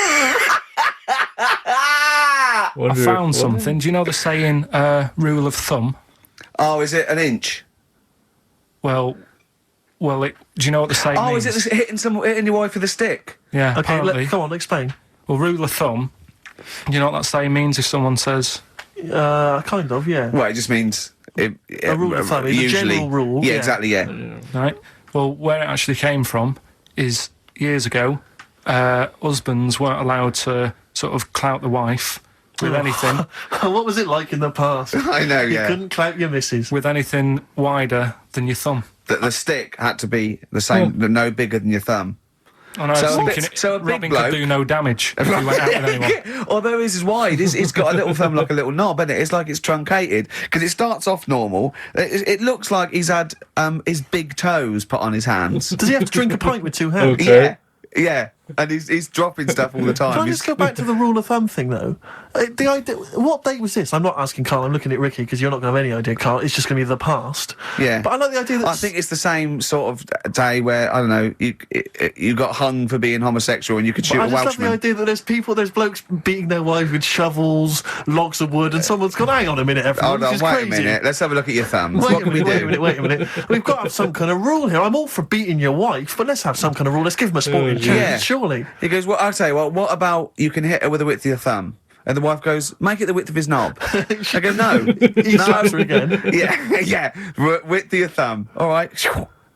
I Wonder found if- something. Do you know the saying, rule of thumb? Oh, is it an inch? Well, do you know what the saying Oh, means? is it hitting your wife with a stick? Yeah, Okay, apparently. come on, explain. Well, rule of thumb, do you know what that saying means if someone says... Kind of, yeah. Well, it just means A rule of thumb, it's a usually. general rule, Yeah, yeah. exactly. Yeah. Right? Well, where it actually came from is years ago, husbands weren't allowed to sort of clout the wife with anything What was it like in the past? I know. You Yeah. couldn't clout your missus. with anything wider than your thumb. The stick had to be the same, no bigger than your thumb. And I was So a bit- thinking so a big Robin bloke- could do no damage if he went out with anyone. Although his is wide, it's got a little thumb like a little knob, isn't it? It's like it's truncated because it starts off normal. It looks like he's had his big toes put on his hands. Does he have to drink a pint with two hands? Okay. Yeah, and he's dropping stuff all the time. Can I He's- just go back to the rule of thumb thing, though? The idea, what date was this? I'm not asking Carl, I'm looking at Ricky, because you're not going to have any idea, Carl. It's just going to be the past. Yeah. But I like the idea that... I think it's the same sort of day where, I don't know, you got hung for being homosexual and you could shoot I a just love Welshman. the idea that there's blokes beating their wives with shovels, logs of wood, and someone's gone, hang on a minute, everyone, Hold on, this is wait crazy. a minute. Let's have a look at your thumbs. Wait What a can we minute, do? wait a minute. We've got to have some kind of rule here. I'm all for beating your wife, but let's have some kind of rule. Let's give them a sporting chance, Yeah. surely. He goes, well, I'll tell you what about you can hit her with the width of your thumb? And the wife goes, make it the width of his knob. I go, no. He no. slaps her again. Yeah. Width of your thumb. All right.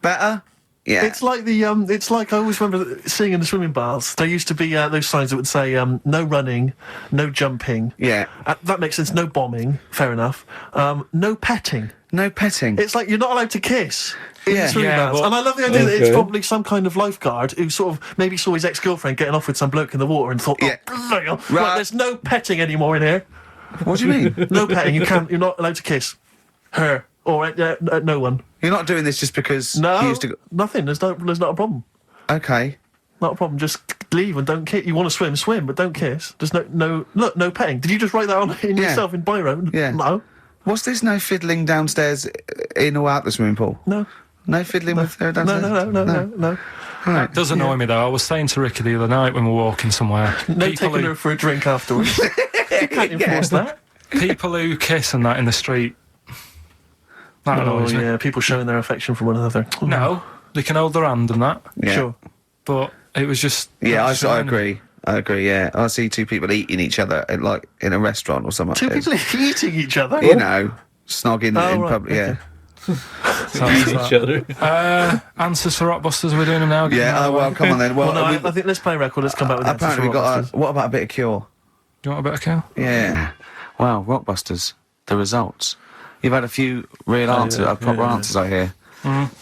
Better? Yeah. It's like it's like I always remember seeing in the swimming baths. There used to be those signs that would say no running, no jumping. Yeah. That makes sense. No bombing. Fair enough. No petting. No petting. It's like you're not allowed to kiss. In Yeah. the swimming Yeah, baths. but- And I love the idea that it's Okay. probably some kind of lifeguard who sort of maybe saw his ex-girlfriend getting off with some bloke in the water and thought, Yeah. right, Right. there's no petting anymore in here. What do you mean? No petting. You're not allowed to kiss her or no one. You're not doing this just because No, you used to go... nothing. There's not a problem. Okay. Not a problem. Just leave and don't kiss. You want to swim, but don't kiss. There's no petting. Did you just write that on in Yeah. yourself in biro? Yeah. No. What's this no fiddling downstairs in or out the swimming pool? No. No fiddling with her No. downstairs? No. Right. It does annoy me though. I was saying to Ricky the other night when we were walking somewhere, No people taking who, her for a drink afterwards. You can't enforce that. people who kiss and that in the street, that Oh annoys me. yeah, people showing their affection for one another. No, they can hold their hand and that, Yeah. Sure. but it was just... Yeah, that's I annoying. agree. I agree, yeah. I see two people eating each other, in a restaurant or something. Two people eating each other. You know, snogging Oh, in right, public, yeah. So Use that's each other. that. Answers for Rockbusters, are we doing them now? Yeah, oh, well, come on then. Well, Well, no, we- I think let's play a record. Let's come back with answers apparently for we got Rockbusters. what about a bit of Cure? Do you want a bit of Cal? Yeah. Wow, Rockbusters, the results. You've had a few real answers, proper answers, I hear.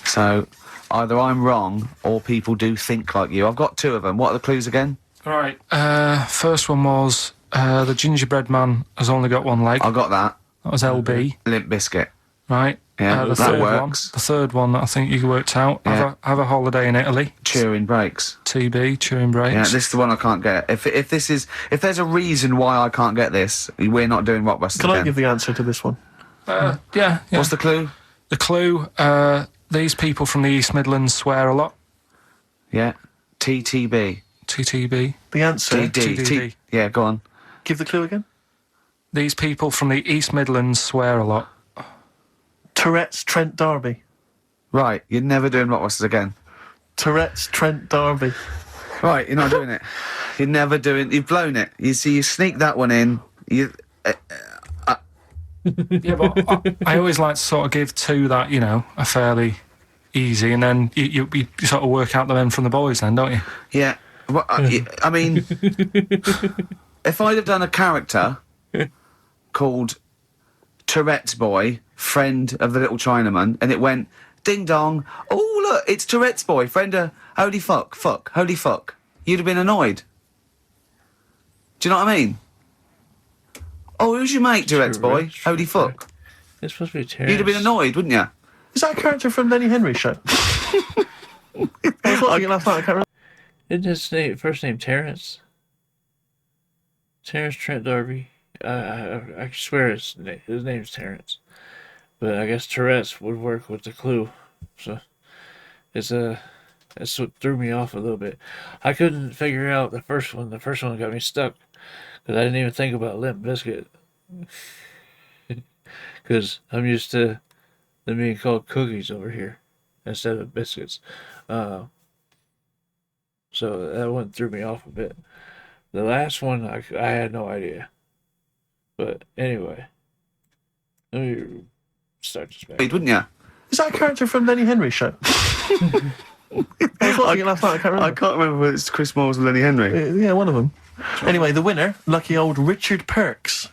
So either I'm wrong or people do think like you. I've got two of them. What are the clues again? Right. First one was the gingerbread man has only got one leg. I got that. That was LB, Limp Bizkit. right? Yeah, the that third works. One, the third one that I think you worked out. Yeah. Have a holiday in Italy. Chewing Breaks. TB, chewing breaks. Yeah, this is the one I can't get. If there's a reason why I can't get this, we're not doing Rockbusters Can I again. give the answer to this one? Yeah. What's the clue? The clue? These people from the East Midlands swear a lot. Yeah. TTB. TTB. The answer. TDD. Yeah, go on. Give the clue again. These people from the East Midlands swear a lot. Tourette's Trent D'Arby. Right, you're never doing Rockbusters again. Tourette's Trent D'Arby. Right, you're not doing it. You're never doing. You've blown it. You see, you sneak that one in. You. Yeah, but I always like to sort of give two that, you know, are fairly easy, and then you sort of work out the men from the boys then, don't you? Yeah. Well, I mean, if I'd have done a character called Tourette's Boy, friend of the little Chinaman, and it went ding dong. Oh look, it's Tourette's Boy, friend of holy fuck, holy fuck. You'd have been annoyed. Do you know what I mean? Oh, who's your mate, Tourette's Boy? Holy fuck. It's supposed to be Terrence. You'd have been annoyed, wouldn't you? Is that a character from Lenny Henry's show? I was watching it last night. I can't remember. Isn't his first name Terrence? Terrence Trent D'Arby. I swear his name's Terrence. But I guess Tourette's would work with the clue. So that's what threw me off a little bit. I couldn't figure out the first one. The first one got me stuck. Because I didn't even think about Limp Bizkit. Because I'm used to them being called cookies over here instead of biscuits. So that one threw me off a bit. The last one, I had no idea. But anyway, let me start this back. Wouldn't you? Is that a character from Lenny Henry's show? I was watching it last night. I can't remember. I can't remember whether it's Chris Moores or Lenny Henry. Yeah, one of them. Anyway, the winner, lucky old Richard Perks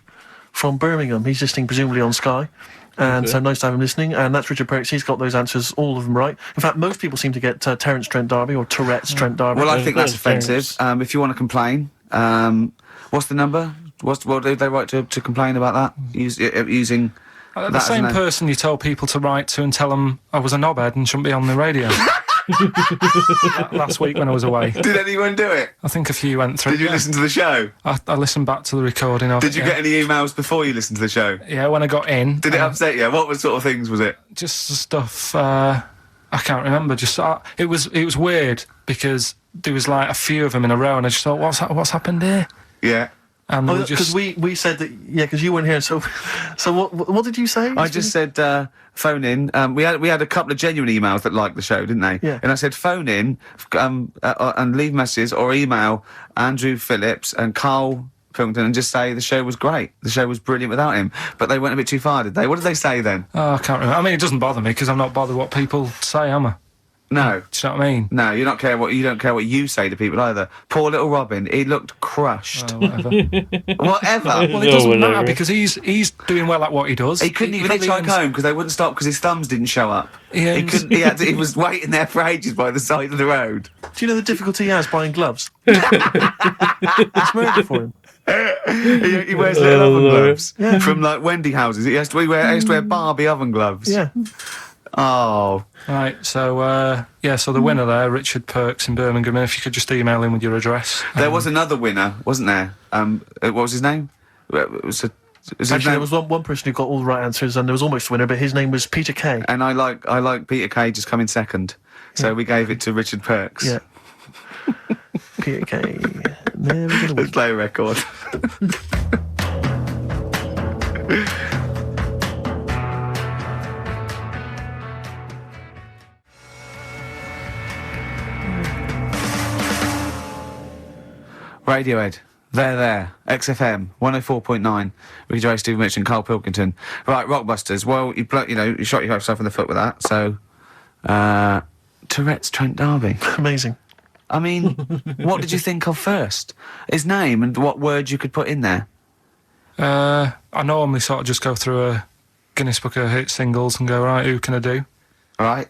from Birmingham. He's listening presumably on Sky. And so nice to have him listening. And that's Richard Perks. He's got those answers, all of them right. In fact, most people seem to get Terence Trent D'Arby or Tourette's Trent D'Arby. Well, I think that's Terrence. offensive. If you want to complain, what's the number? What did they write to complain about that? Using The that as same an- person you told people to write to and tell them I was a knobhead and shouldn't be on the radio. Last week when I was away. Did anyone do it? I think a few went through. Did you yeah. listen to the show? I listened back to the recording of Did it. you yeah. get any emails before you listened to the show? Yeah, when I got in. Did it upset you? What sort of things was it? Just the stuff I can't remember. Just it was weird because there was like a few of them in a row, and I just thought, what's happened here? Yeah. And they were Because just we said that, yeah, because you weren't here. So what did you say? I just said phone in. We had a couple of genuine emails that liked the show, didn't they? Yeah. And I said phone in and leave messages or email Andrew Phillips and Karl Pilkington and just say the show was great. The show was brilliant without him. But they went a bit too far, did they? What did they say then? I can't remember. I mean, it doesn't bother me because I'm not bothered what people say, am I? No. Do you know what I mean? No, you don't care what you say to people either. Poor little Robin, he looked crushed. Whatever. Whatever. Well, it No, doesn't whatever. matter because he's doing well at what he does. He couldn't even probably hitchhike earns- home because they wouldn't stop because his thumbs didn't show up. Yeah, He couldn't. He was waiting there for ages by the side of the road. Do you know the difficulty he has buying gloves? It's murder for him. He wears little oven Lord. gloves from like Wendy houses. He has to wear Barbie oven gloves. Yeah. Oh, Right, so so the winner there, Richard Perks in Birmingham. If you could just email him with your address. there was another winner, wasn't there? What was his name? It was his Actually, name? there was one person who got all the right answers, and there was almost a winner, but his name was Peter Kay. And I like Peter Kay just coming second, so we gave it to Richard Perks. Yeah. Peter Kay. Never gonna win. Let's play a record. Radiohead, There. XFM 104.9. Ricky Gervais, Steve Mitch, and Karl Pilkington. Right, Rockbusters. Well, you shot yourself in the foot with that. So, Tourette's Trent D'Arby. Amazing. I mean, what did you think of first? His name and what words you could put in there. I normally sort of just go through a Guinness Book of Hit singles and go, right, who can I do? Right.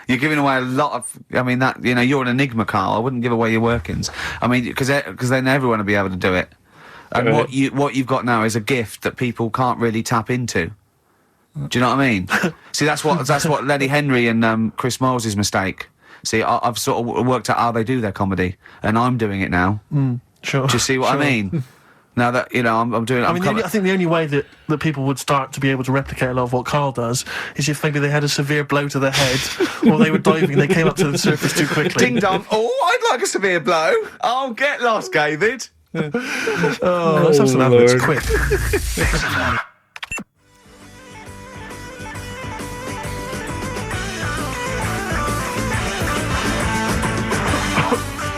You're giving away a lot of. I mean, that you're an enigma, Carl. I wouldn't give away your workings. I mean, because then everyone will be able to do it. And what you've got now is a gift that people can't really tap into. Do you know what I mean? See, that's what Lenny Henry and Chris Moles' mistake. See, I've sort of worked out how they do their comedy, and I'm doing it now. Sure. Do you see what I mean? Now that I'm doing it. I think the only way that people would start to be able to replicate a lot of what Carl does is if maybe they had a severe blow to the head, or they were diving and they came up to the surface too quickly. Ding dong! Oh, I'd like a severe blow. Oh, get lost, David. Oh, let's have some adverts, quick.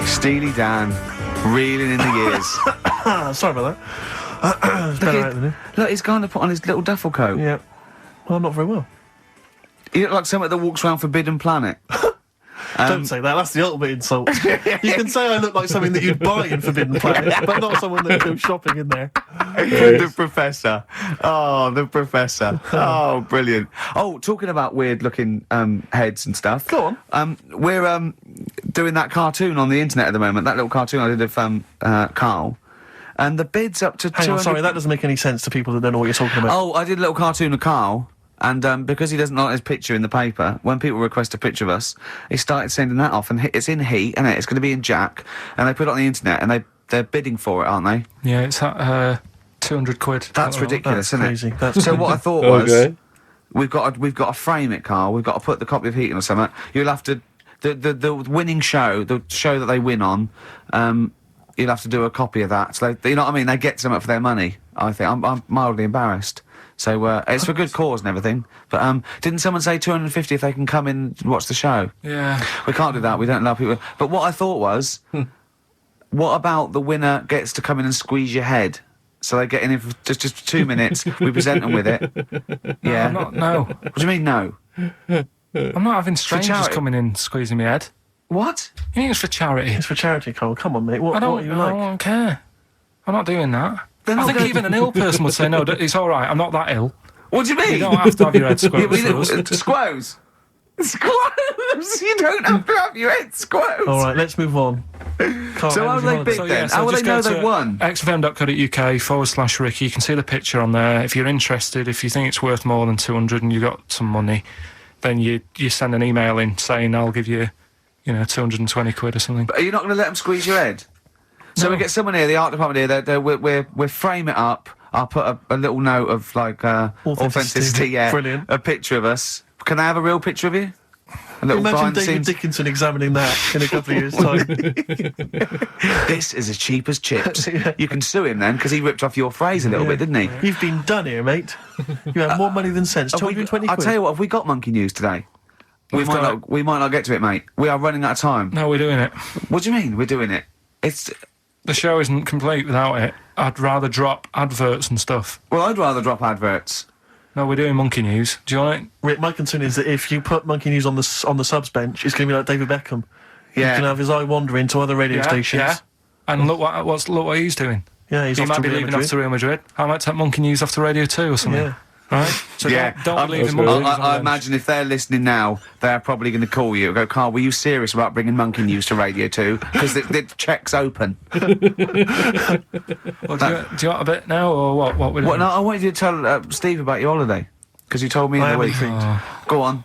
Steely Dan, reeling in the years. Sorry about that. It's better out than him. Look, he's going to put on his little duffel coat. Yeah. Well, I'm not very well. You look like someone that walks around Forbidden Planet. Don't say that, that's the ultimate insult. You can say I look like something that you'd buy in Forbidden Planet, but not someone that goes shopping in there. The Professor. Oh, the Professor. Oh, brilliant. Oh, talking about weird-looking heads and stuff. Go on. We're doing that cartoon on the internet at the moment, that little cartoon I did of Carl. And the bid's up to Hang on, sorry, that doesn't make any sense to people that don't know what you're talking about. Oh, I did a little cartoon of Carl. And because he doesn't like his picture in the paper, when people request a picture of us, he started sending that off. And it's in Heat, and it's going to be in Jack. And they put it on the internet, and they're bidding for it, aren't they? Yeah, it's at £200. That's ridiculous, that's isn't crazy. it? So what I thought was, we've got to frame it, Carl. We've got to put the copy of Heat in or something. You'll have to the winning show, the show that they win on. You'll have to do a copy of that. So you know what I mean? They get something for their money. I think I'm mildly embarrassed. So it's for good cause and everything. But didn't someone say 250 if they can come in and watch the show? Yeah. We can't do that. We don't allow people. But what I thought was, what about the winner gets to come in and squeeze your head? So they get in for just 2 minutes. We present them with it. Yeah. No. What do you mean no? I'm not having strangers coming in squeezing my head. What? You think it's for charity? It's for charity, Carl. Come on, mate. What are you like? I don't care. I'm not doing that. I think even an ill person would say, no, it's all right, I'm not that ill. What do you mean? You don't have to have your head squoze for us. Squoze? Squoze? You don't have to have your head squoze. All right, let's move on. So how will they bid then? How will they know they've won? xfm.co.uk/Ricky. You can see the picture on there. If you're interested, if you think it's worth more than 200 and you've got some money, then you send an email in saying I'll give you, 220 quid or something. But are you not going to let them squeeze your head? So we get someone here, the art department here, we'll frame it up. I'll put a little note of, authenticity, yeah. Brilliant. A picture of us. Can I have a real picture of you? A little Imagine behind the David scenes. Dickinson examining that in a couple of years' time. This is as cheap as chips. Yeah. You can sue him then, because he ripped off your phrase a little bit, didn't he? You've been done here, mate. You have more money than sense. 220 quid. I'll tell you what, have we got monkey news today? We might not get to it, mate. We are running out of time. No, we're doing it. What do you mean, we're doing it? The show isn't complete without it. I'd rather drop adverts and stuff. Well, I'd rather drop adverts. No, we're doing Monkey News. Do you want it? Rick, my concern is that if you put Monkey News on the subs bench, it's going to be like David Beckham. Yeah. He can have his eye wandering to other radio stations. Yeah. And look what he's doing. Yeah, he might be leaving off to Real Madrid. I might take Monkey News off to Radio 2 or something. Yeah. Right? So yeah. don't leave him Monkey News on the I bench. imagine if they're listening now, they're probably going to call you and go, Carl, were you serious about bringing Monkey News to Radio 2? Because the check's open. Well, do you want a bit now, or what we're doing? No, I wanted you to tell Steve about your holiday. Because you told me in the week. Go on.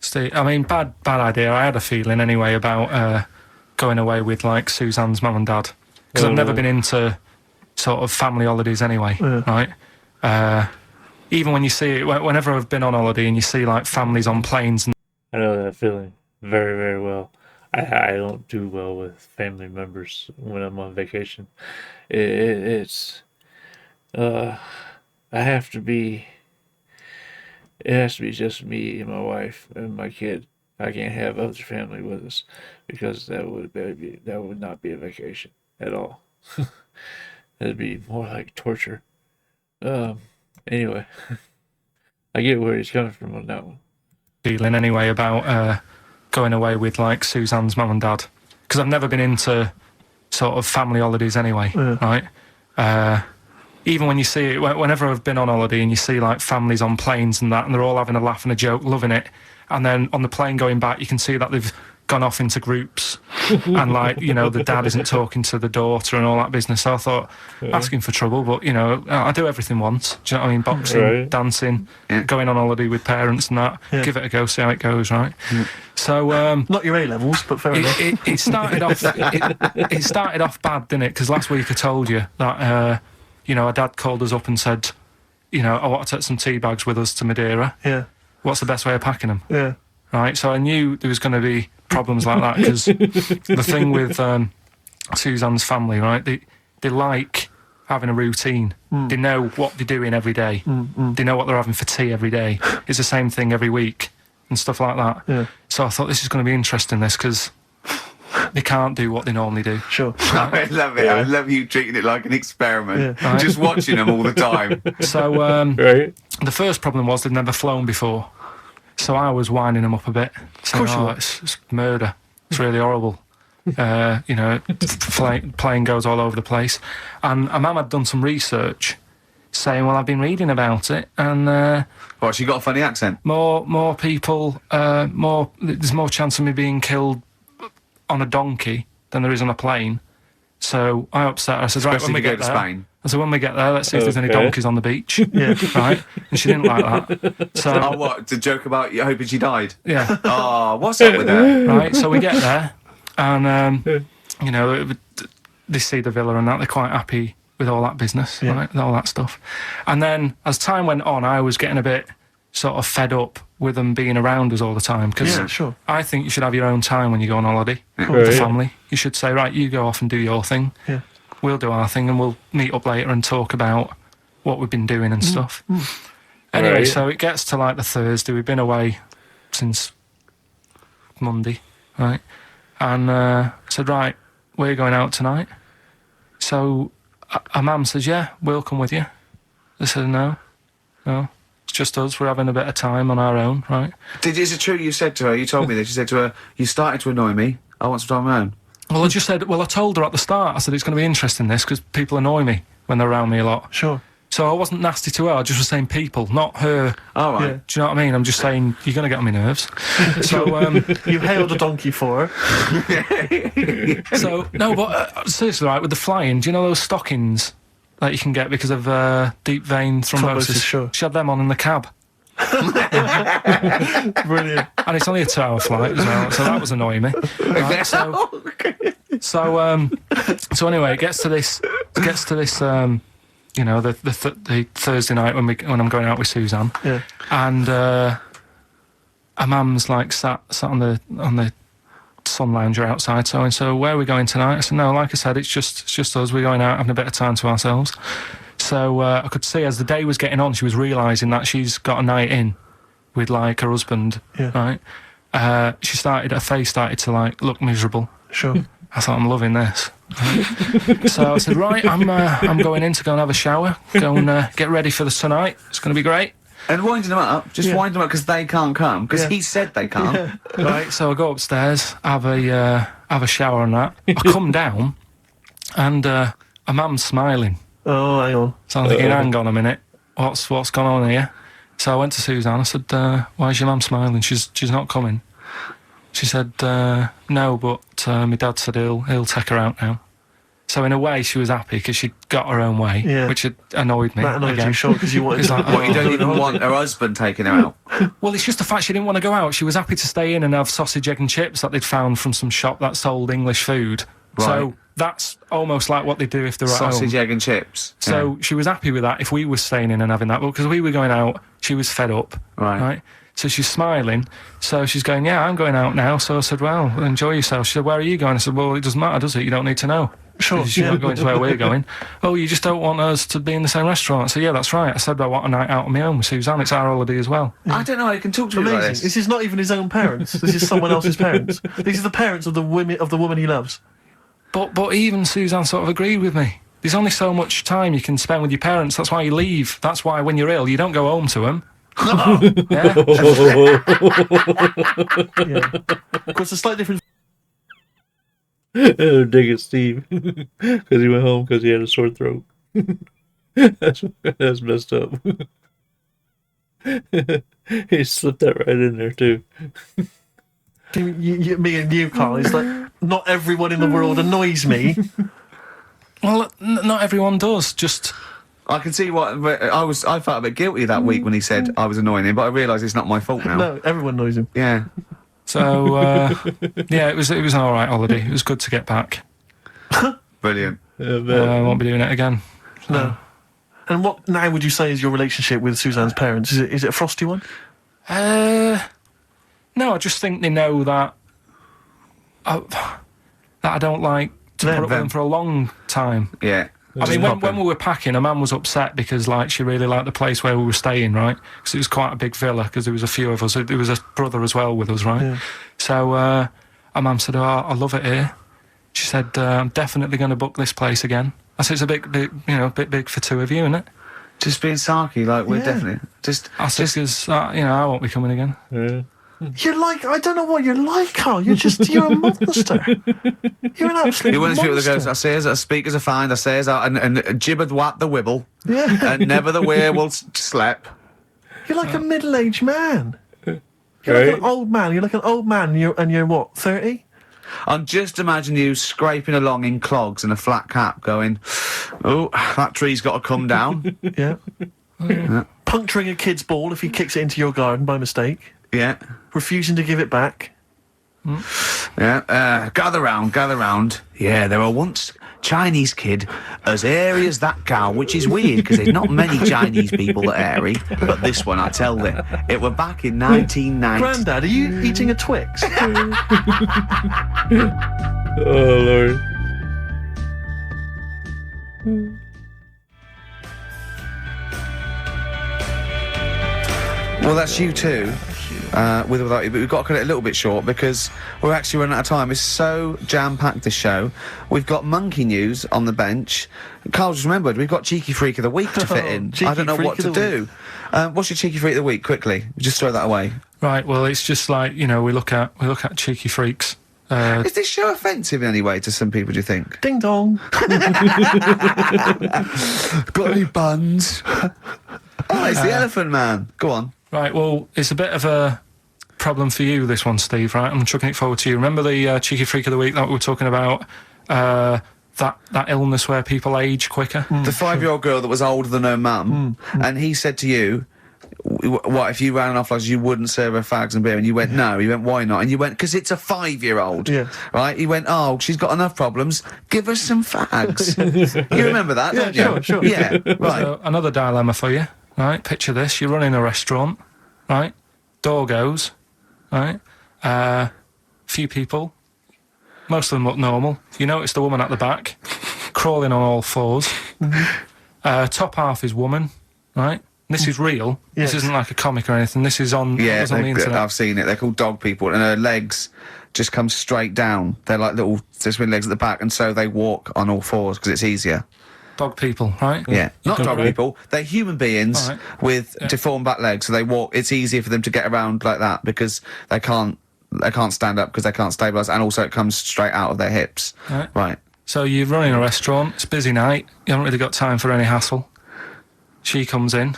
Steve, I mean, bad idea. I had a feeling anyway about going away with, Suzanne's mum and dad. Because I've never been into sort of family holidays anyway, right? Even when you see it, whenever I've been on holiday and you see, families on planes and... I know that feeling very, very well. I don't do well with family members when I'm on vacation. It has to be just me and my wife and my kid. I can't have other family with us because that would not be a vacation at all. That'd be more like torture. Anyway, I get where he's coming from on that one. Feeling anyway about going away with like Suzanne's mum and dad, because I've never been into sort of family holidays anyway, right? Even when you see it, whenever I've been on holiday and you see like families on planes and that, and they're all having a laugh and a joke, loving it, and then on the plane going back, you can see that they've gone off into groups, and like, you know, the dad isn't talking to the daughter and all that business. So I thought, asking for trouble, but you know, I do everything once. Do you know what I mean? Boxing, dancing, going on holiday with parents and that. Give it a go, see how it goes, right? So not your A levels, but fair enough. It started off. It started off bad, didn't it? Because last week I told you that you know, our dad called us up and said, you know, I want to take some tea bags with us to Madeira. Yeah. What's the best way of packing them? Yeah. Right, so I knew there was going to be problems like that, because the thing with Suzanne's family, right, they like having a routine. They know what they're doing every day. They know what they're having for tea every day. It's the same thing every week and stuff like that. Yeah. So I thought this is going to be interesting, this, because they can't do what they normally do. Sure. I love it. I love you treating it like an experiment. Right. Just watching them all the time. So the first problem was they'd never flown before. So I was winding them up a bit, saying, it's murder. It's really horrible. You know, plane goes all over the place. And my mum had done some research saying, well, I've been reading about it, and What, she got a funny accent? more people, there's more chance of me being killed on a donkey than there is on a plane. So I upset her. I said, right, Especially when we if you get go to there, Spain. I said, when we get there, let's see if there's any donkeys on the beach. Right? And she didn't like that. So, Oh, what? To joke about you hoping she died? yeah. Oh, what's up with that? Right, so we get there, and you know, they see the villa and that, they're quite happy with all that business, right, with all that stuff. And then as time went on, I was getting a bit sort of fed up with them being around us all the time, because I think you should have your own time when you go on holiday with the family. You should say, right, you go off and do your thing, we'll do our thing, and we'll meet up later and talk about what we've been doing and stuff. Anyway, so it gets to like the Thursday. We've been away since Monday, right? And I said, right, we're going out tonight. So our mum says, yeah, we'll come with you. I said, no, it's just us. We're having a bit of time on our own, right? Is it true you said to her, you told me this, you said to her, you started to annoy me, I want some time on my own? Well, I told her at the start, I said, it's going to be interesting, this, because people annoy me when they're around me a lot. Sure. So I wasn't nasty to her, I just was saying people, not her. All right. Yeah. Do you know what I mean? I'm just saying, you're going to get on my nerves. So, You hailed a donkey for her. so no, but seriously, right, with the flying, do you know those stockings that you can get because of deep vein thrombosis? Sure. She had them on in the cab. Brilliant. And it's only a 2-hour flight as well, so that was annoying me. Right, so anyway, it gets to this, you know, the Thursday night when I'm going out with Suzanne, and our mum's like sat on the sun lounger outside. So where are we going tonight? I said, no, like I said, it's just us. We're going out having a bit of time to ourselves. So I could see as the day was getting on, she was realising that she's got a night in with like her husband, right? Her face started to like look miserable. Sure. I thought, I'm loving this. Right? So I said, right, I'm going in to go and have a shower, go and get ready for tonight. It's going to be great. And winding them up, wind them up because they can't come, because he said they can't. Right, so I go upstairs, have a shower and that. I come down, and a mum's smiling. Oh, hang on. So I'm thinking, hang on a minute, what's gone on here? So I went to Suzanne. I said, why is your mum smiling? She's not coming. She said, no, but my dad said he'll take her out now. So in a way, she was happy because she got her own way, which annoyed me. That annoyed again. you, sure, because you wanted Like, What, you don't even want her husband taking her out? Well, it's just the fact she didn't want to go out. She was happy to stay in and have sausage, egg and chips that they'd found from some shop that sold English food. Right. So that's almost like what they do if they're at home. Sausage, egg and chips. So she was happy with that if we were staying in and having that. But because we were going out, she was fed up. Right. So she's smiling. So she's going, yeah, I'm going out now. So I said, well, enjoy yourself. She said, where are you going? I said, well, it doesn't matter, does it? You don't need to know. Sure. She's not going to where we're going. Oh, you just don't want us to be in the same restaurant. I said, yeah, that's right. I said, I want a night out on my own with Suzanne. It's our holiday as well. I don't know how you can talk to me like Amazing. this. This is not even his own parents. This is someone else's parents. These are the parents of the woman he loves. But even Suzanne sort of agreed with me. There's only so much time you can spend with your parents. That's why you leave. That's why when you're ill, you don't go home to them. Yeah. Yeah. Of course, it's slightly different. Oh, dig it, Steve. Because he went home because he had a sore throat. That's messed up. He slipped that right in there, too. Me and you, Carl, it's like not everyone in the world annoys me. Well, not everyone does. Just I can see what I felt a bit guilty that week when he said I was annoying him, but I realised it's not my fault now. No, everyone annoys him. Yeah. so. Yeah, it was an all right holiday. It was good to get back. Brilliant. I won't be doing it again. No. And what now would you say is your relationship with Suzanne's parents? Is it a frosty one? No, I just think they know that I don't like to put up with them for a long time. Yeah. I mean, when we were packing, a man was upset because, like, she really liked the place where we were staying, right? Because it was quite a big villa, because there was a few of us. There was a brother as well with us, right? Yeah. So, our mum said, "Oh, I love it here." She said, "I'm definitely going to book this place again." I said, "It's a bit big for two of you, isn't it?" Just being sarky, like we're definitely I said, because I won't be coming again. Yeah. You're like, I don't know what you're like, Carl. You're a monster. You're an absolute You want to speak with the monster. ghost? I say as speak as a find. I say as and gibbered what the wibble. Yeah. And never the werewolf slept. You're like a middle-aged man. You're Right. like an old man. You're like an old man. And you're what, 30? I'm just imagining you scraping along in clogs and a flat cap, going, "Oh, that tree's got to come down." Yeah. Puncturing a kid's ball if he kicks it into your garden by mistake. Yeah, Refusing to give it back. yeah. Gather round. Yeah, there were once Chinese kid as airy as that cow, which is weird because there's not many Chinese people that airy, but this one I tell you, it were back in 1990. Grandad, are you eating a Twix? Oh, Lord. Well, that's you too. With or without you, but we've got to cut it a little bit short because we're actually running out of time. It's so jam-packed, this show. We've got monkey news on the bench. Carl just remembered we've got Cheeky Freak of the Week to fit in. Cheeky I don't know Freak what of to the do. What's your Cheeky Freak of the Week? Quickly, just throw that away. Right. Well, it's just like, we look at cheeky freaks. Is this show offensive in any way to some people, do you think? Ding dong. Got any buns? Oh, it's the Elephant Man. Go on. Right. Well, it's a bit of a problem for you, this one, Steve. Right. I'm chucking it forward to you. Remember the cheeky freak of the week that we were talking about? That illness where people age quicker. The 5-year-old girl that was older than her mum, and he said to you, "What if you ran off like you wouldn't serve her fags and beer?" And you went, "No." He went, "Why not?" And you went, "Because it's a 5-year-old." Yeah. Right? He went, "Oh, she's got enough problems. Give her some fags." You remember that, Yeah, don't you? sure. Yeah, right. So another dilemma for you. Right. Picture this: you're running a restaurant. Right. Door goes. Right. Few people. Most of them look normal. You notice the woman at the back, crawling on all fours. Top half is woman. Right. This is real. Yes. This isn't like a comic or anything. This is on. Yeah, it's on the internet. I've seen it. They're called dog people, and her legs just come straight down. They're like little spin legs at the back, and so they walk on all fours because it's easier. Dog people, right? Yeah, not dog Okay. people. They're human beings All right. with deformed back legs, so they walk. It's easier for them to get around like that because they can't stand up because they can't stabilise, and also it comes straight out of their hips. Right. So you're running a restaurant. It's a busy night. You haven't really got time for any hassle. She comes in.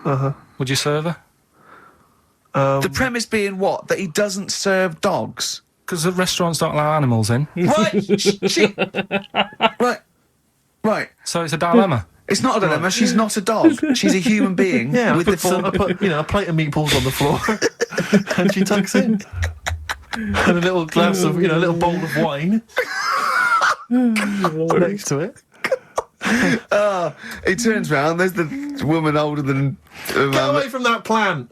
Would you serve her? The premise being what? That he doesn't serve dogs. Because the restaurants don't allow animals in. Right. Right. So it's a dilemma. It's not a dilemma. She's not a dog. She's a human being Yeah, with I deformed. put a plate of meatballs on the floor, and she tucks in, and a little glass of, a little bowl of wine next to it. He turns round. There's the woman older than. Get away from that plant.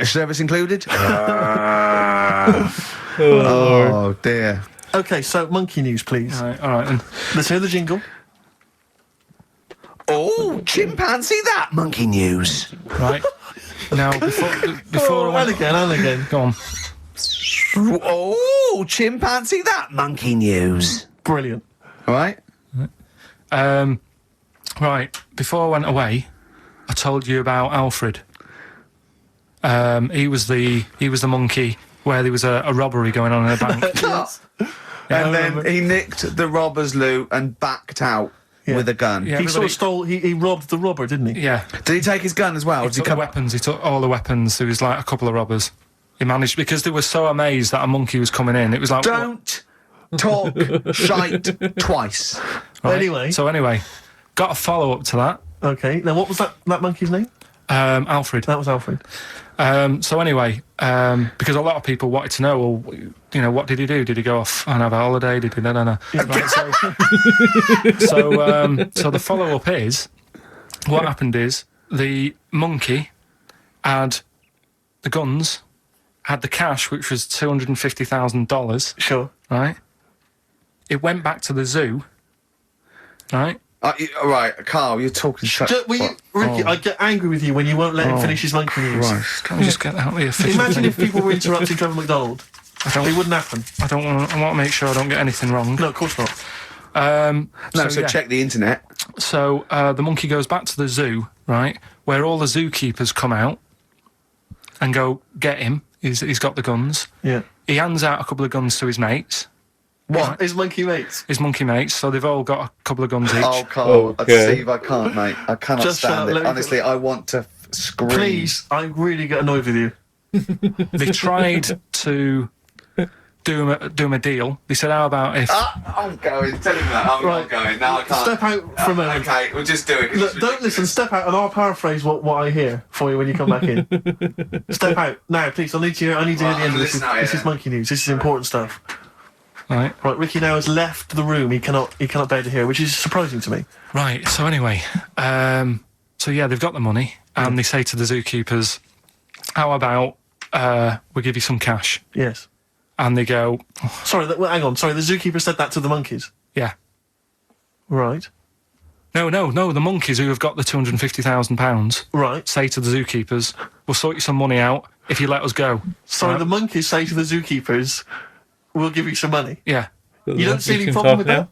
Is service included? Oh dear. Okay, so monkey news, please. All right then. Let's hear the jingle. Oh, chimpanzee that monkey news. Right. Now, before I And went... again. Go on. Oh, chimpanzee that monkey news. Brilliant. All right. Right, before I went away, I told you about Alfred. He was the monkey where there was a robbery going on in a bank. Yes. And then he nicked the robber's loot and backed out with a gun. Yeah, He sort everybody- of he robbed the robber, didn't he? Yeah, Did he take his gun as well? he Did he took the come weapons. He took all the weapons. There was like a couple of robbers. He managed because they were so amazed that a monkey was coming in. It was like Don't talk shite twice. Right. Anyway. Got a follow up to that. Okay. Now, what was that monkey's name? Alfred. That was Alfred. So anyway, because a lot of people wanted to know, well, you know, what did he do? Did he go off and have a holiday? Did he? No. Right, so the follow up is, what happened is the monkey had the guns, had the cash, which was $250,000. Sure. Right. It went back to the zoo. Right. All right, Carl, you're talking shit. Ricky, I get angry with you when you won't let him finish his monkey news. Right. Can we just get out of the official? Imagine if people were interrupting Trevor McDonald. It wouldn't happen. I want to make sure I don't get anything wrong. No, of course not. So check the internet. So the monkey goes back to the zoo, right, where all the zookeepers come out and go get him. He's got the guns. Yeah. He hands out a couple of guns to his mates, What? His monkey mates? his monkey mates. So they've all got a couple of guns each. Oh, Carl, Okay. Steve, I can't, mate. I cannot Just stand it. let me- Honestly, I want to scream. Please, I really get annoyed with you. They tried to do him a deal. They said, "How about if?" I'm going. Tell him that. I'm Right. not going. Now I can't. Step out for a moment. Okay, we'll just do it. Look, don't listen. Step out, and I'll paraphrase what I hear for you when you come back in. Step out now, please. I need to hear the end of this. listen out, This yeah. is monkey news. This is important stuff. Right, Right, Ricky now has left the room. He cannot bear to hear, which is surprising to me. right. So anyway, so yeah, they've got the money, and they say to the zookeepers, "How about we give you some cash?" Yes. And they go, Sorry, hang on. Sorry, the zookeeper said that to the monkeys. "Yeah." Right. No. The monkeys who have got the £250,000 Right. say to the zookeepers, "We'll sort you some money out if you let us go." Sorry, Right? the monkeys say to the zookeepers, "We'll give you some money." Yeah. You don't see any can problem talk with now. that?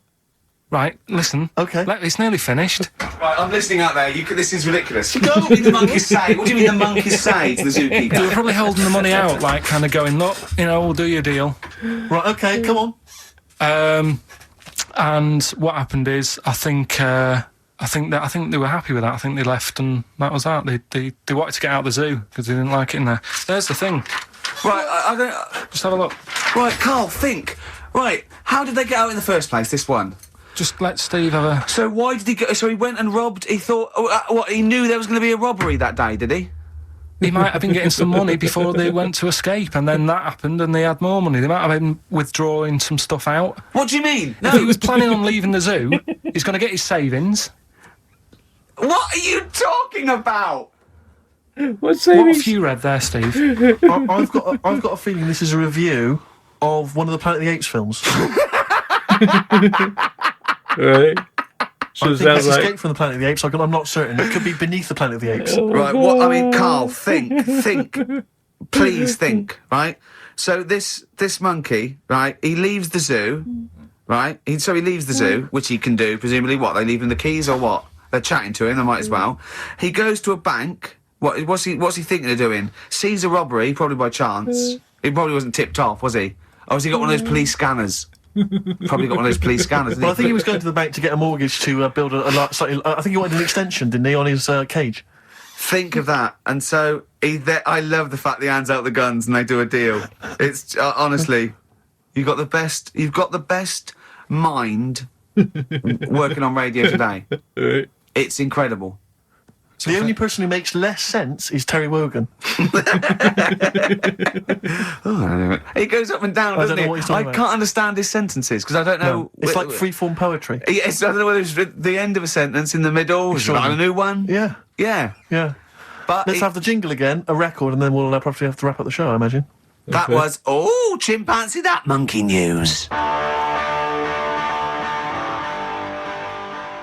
Right. Listen. Okay. It's nearly finished. Right, I'm listening out there. This is ridiculous. What do the monkeys say? What do you mean the monkeys say to the They were zookeeper? probably holding the money out, like kind of going, "Look, you know, we'll do your deal." Right. Okay. Come on. And what happened is, I think they were happy with that. I think they left, and that was that. They wanted to get out of the zoo because they didn't like it in there. There's the thing. Right, I don't. Just have a look. Right, Carl, think. Right, how did they get out in the first place? This one. Just let Steve have a. So why did he go? So he went and robbed. He thought. What? He knew there was going to be a robbery that day, did he? He might have been getting some money before they went to escape, and then that happened, and they had more money. They might have been withdrawing some stuff out. What do you mean? If he No. was planning on leaving the zoo, he's going to get his savings. What are you talking about? What What savings? have you read there, Steve? I've got a feeling this is a review of one of the Planet of the Apes films. Right. So I it think sounds it's like Escape from the Planet of the Apes. I'm not certain. It could be Beneath the Planet of the Apes. Right. What? I mean, Carl, think. Please think. Right. So this monkey, right? He leaves the zoo, right? He leaves the zoo, which he can do presumably. What? They leave him the keys or what? They're chatting to him. They might as well. He goes to a bank. What's he thinking of doing? Sees a robbery, probably by chance. He probably wasn't tipped off, was he? Or has he got one of those police scanners? Probably got one of those police scanners. Well, I think he was going to the bank to get a mortgage to build a slightly. I think he wanted an extension, didn't he, on his cage? Think of that. And so I love the fact that he hands out the guns and they do a deal. It's honestly, you've got the best mind working on radio today. Right. It's incredible. The only person who makes less sense is Terry Wogan. He goes up and down, I doesn't don't know he? what he's I talking about. can't understand his sentences because I don't know. It's like freeform poetry. Yes, I don't know whether it's the end of a sentence, in the middle, Sure. a new one. Yeah, Yeah. yeah. But Let's have the jingle again, a record, and then we'll probably have to wrap up the show, I imagine. that Okay. was chimpanzee that monkey news.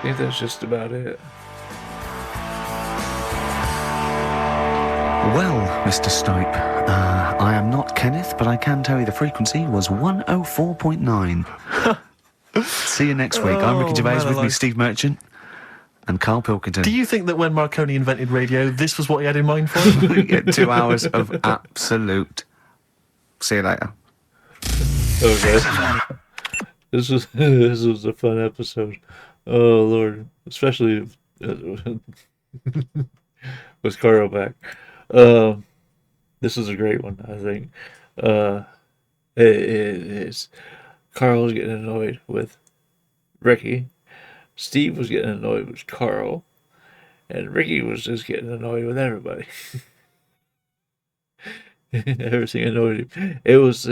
I think that's just about it. Well, Mr. Stipe, I am not Kenneth, but I can tell you the frequency was 104.9. See you next week. I'm Ricky Oh, Gervais, man with me alive. Steve Merchant and Karl Pilkington. Do you think that when Marconi invented radio, this was what he had in mind for? Yeah, 2 hours of absolute... See you later. Okay. This was a fun episode. Oh Lord, especially with Carl back. This is a great one, I think. It's Carl's getting annoyed with Ricky. Steve was getting annoyed with Carl, and Ricky was just getting annoyed with everybody. Everything annoyed him. It was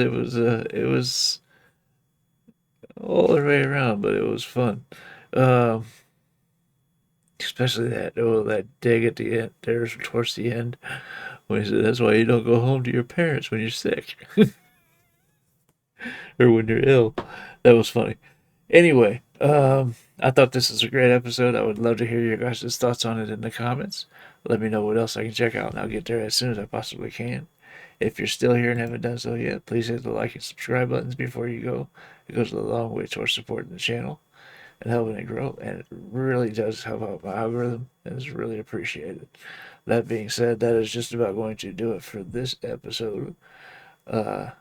all the way around, but it was fun. Especially that dig at the end, there towards the end, when he said, "That's why you don't go home to your parents when you're sick, or when you're ill." That was funny. Anyway, I thought this was a great episode. I would love to hear your guys' thoughts on it in the comments. Let me know what else I can check out, and I'll get there as soon as I possibly can. If you're still here and haven't done so yet, please hit the like and subscribe buttons before you go. It goes a long way towards supporting the channel and helping it grow, and it really does help out my algorithm, and is really appreciated. That being said, that is just about going to do it for this episode. I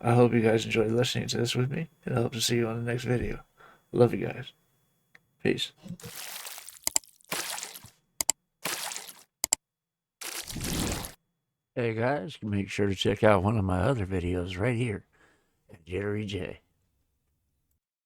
hope you guys enjoyed listening to this with me, and I hope to see you on the next video. Love you guys. Peace. Hey guys, make sure to check out one of my other videos right here at JitteryJay.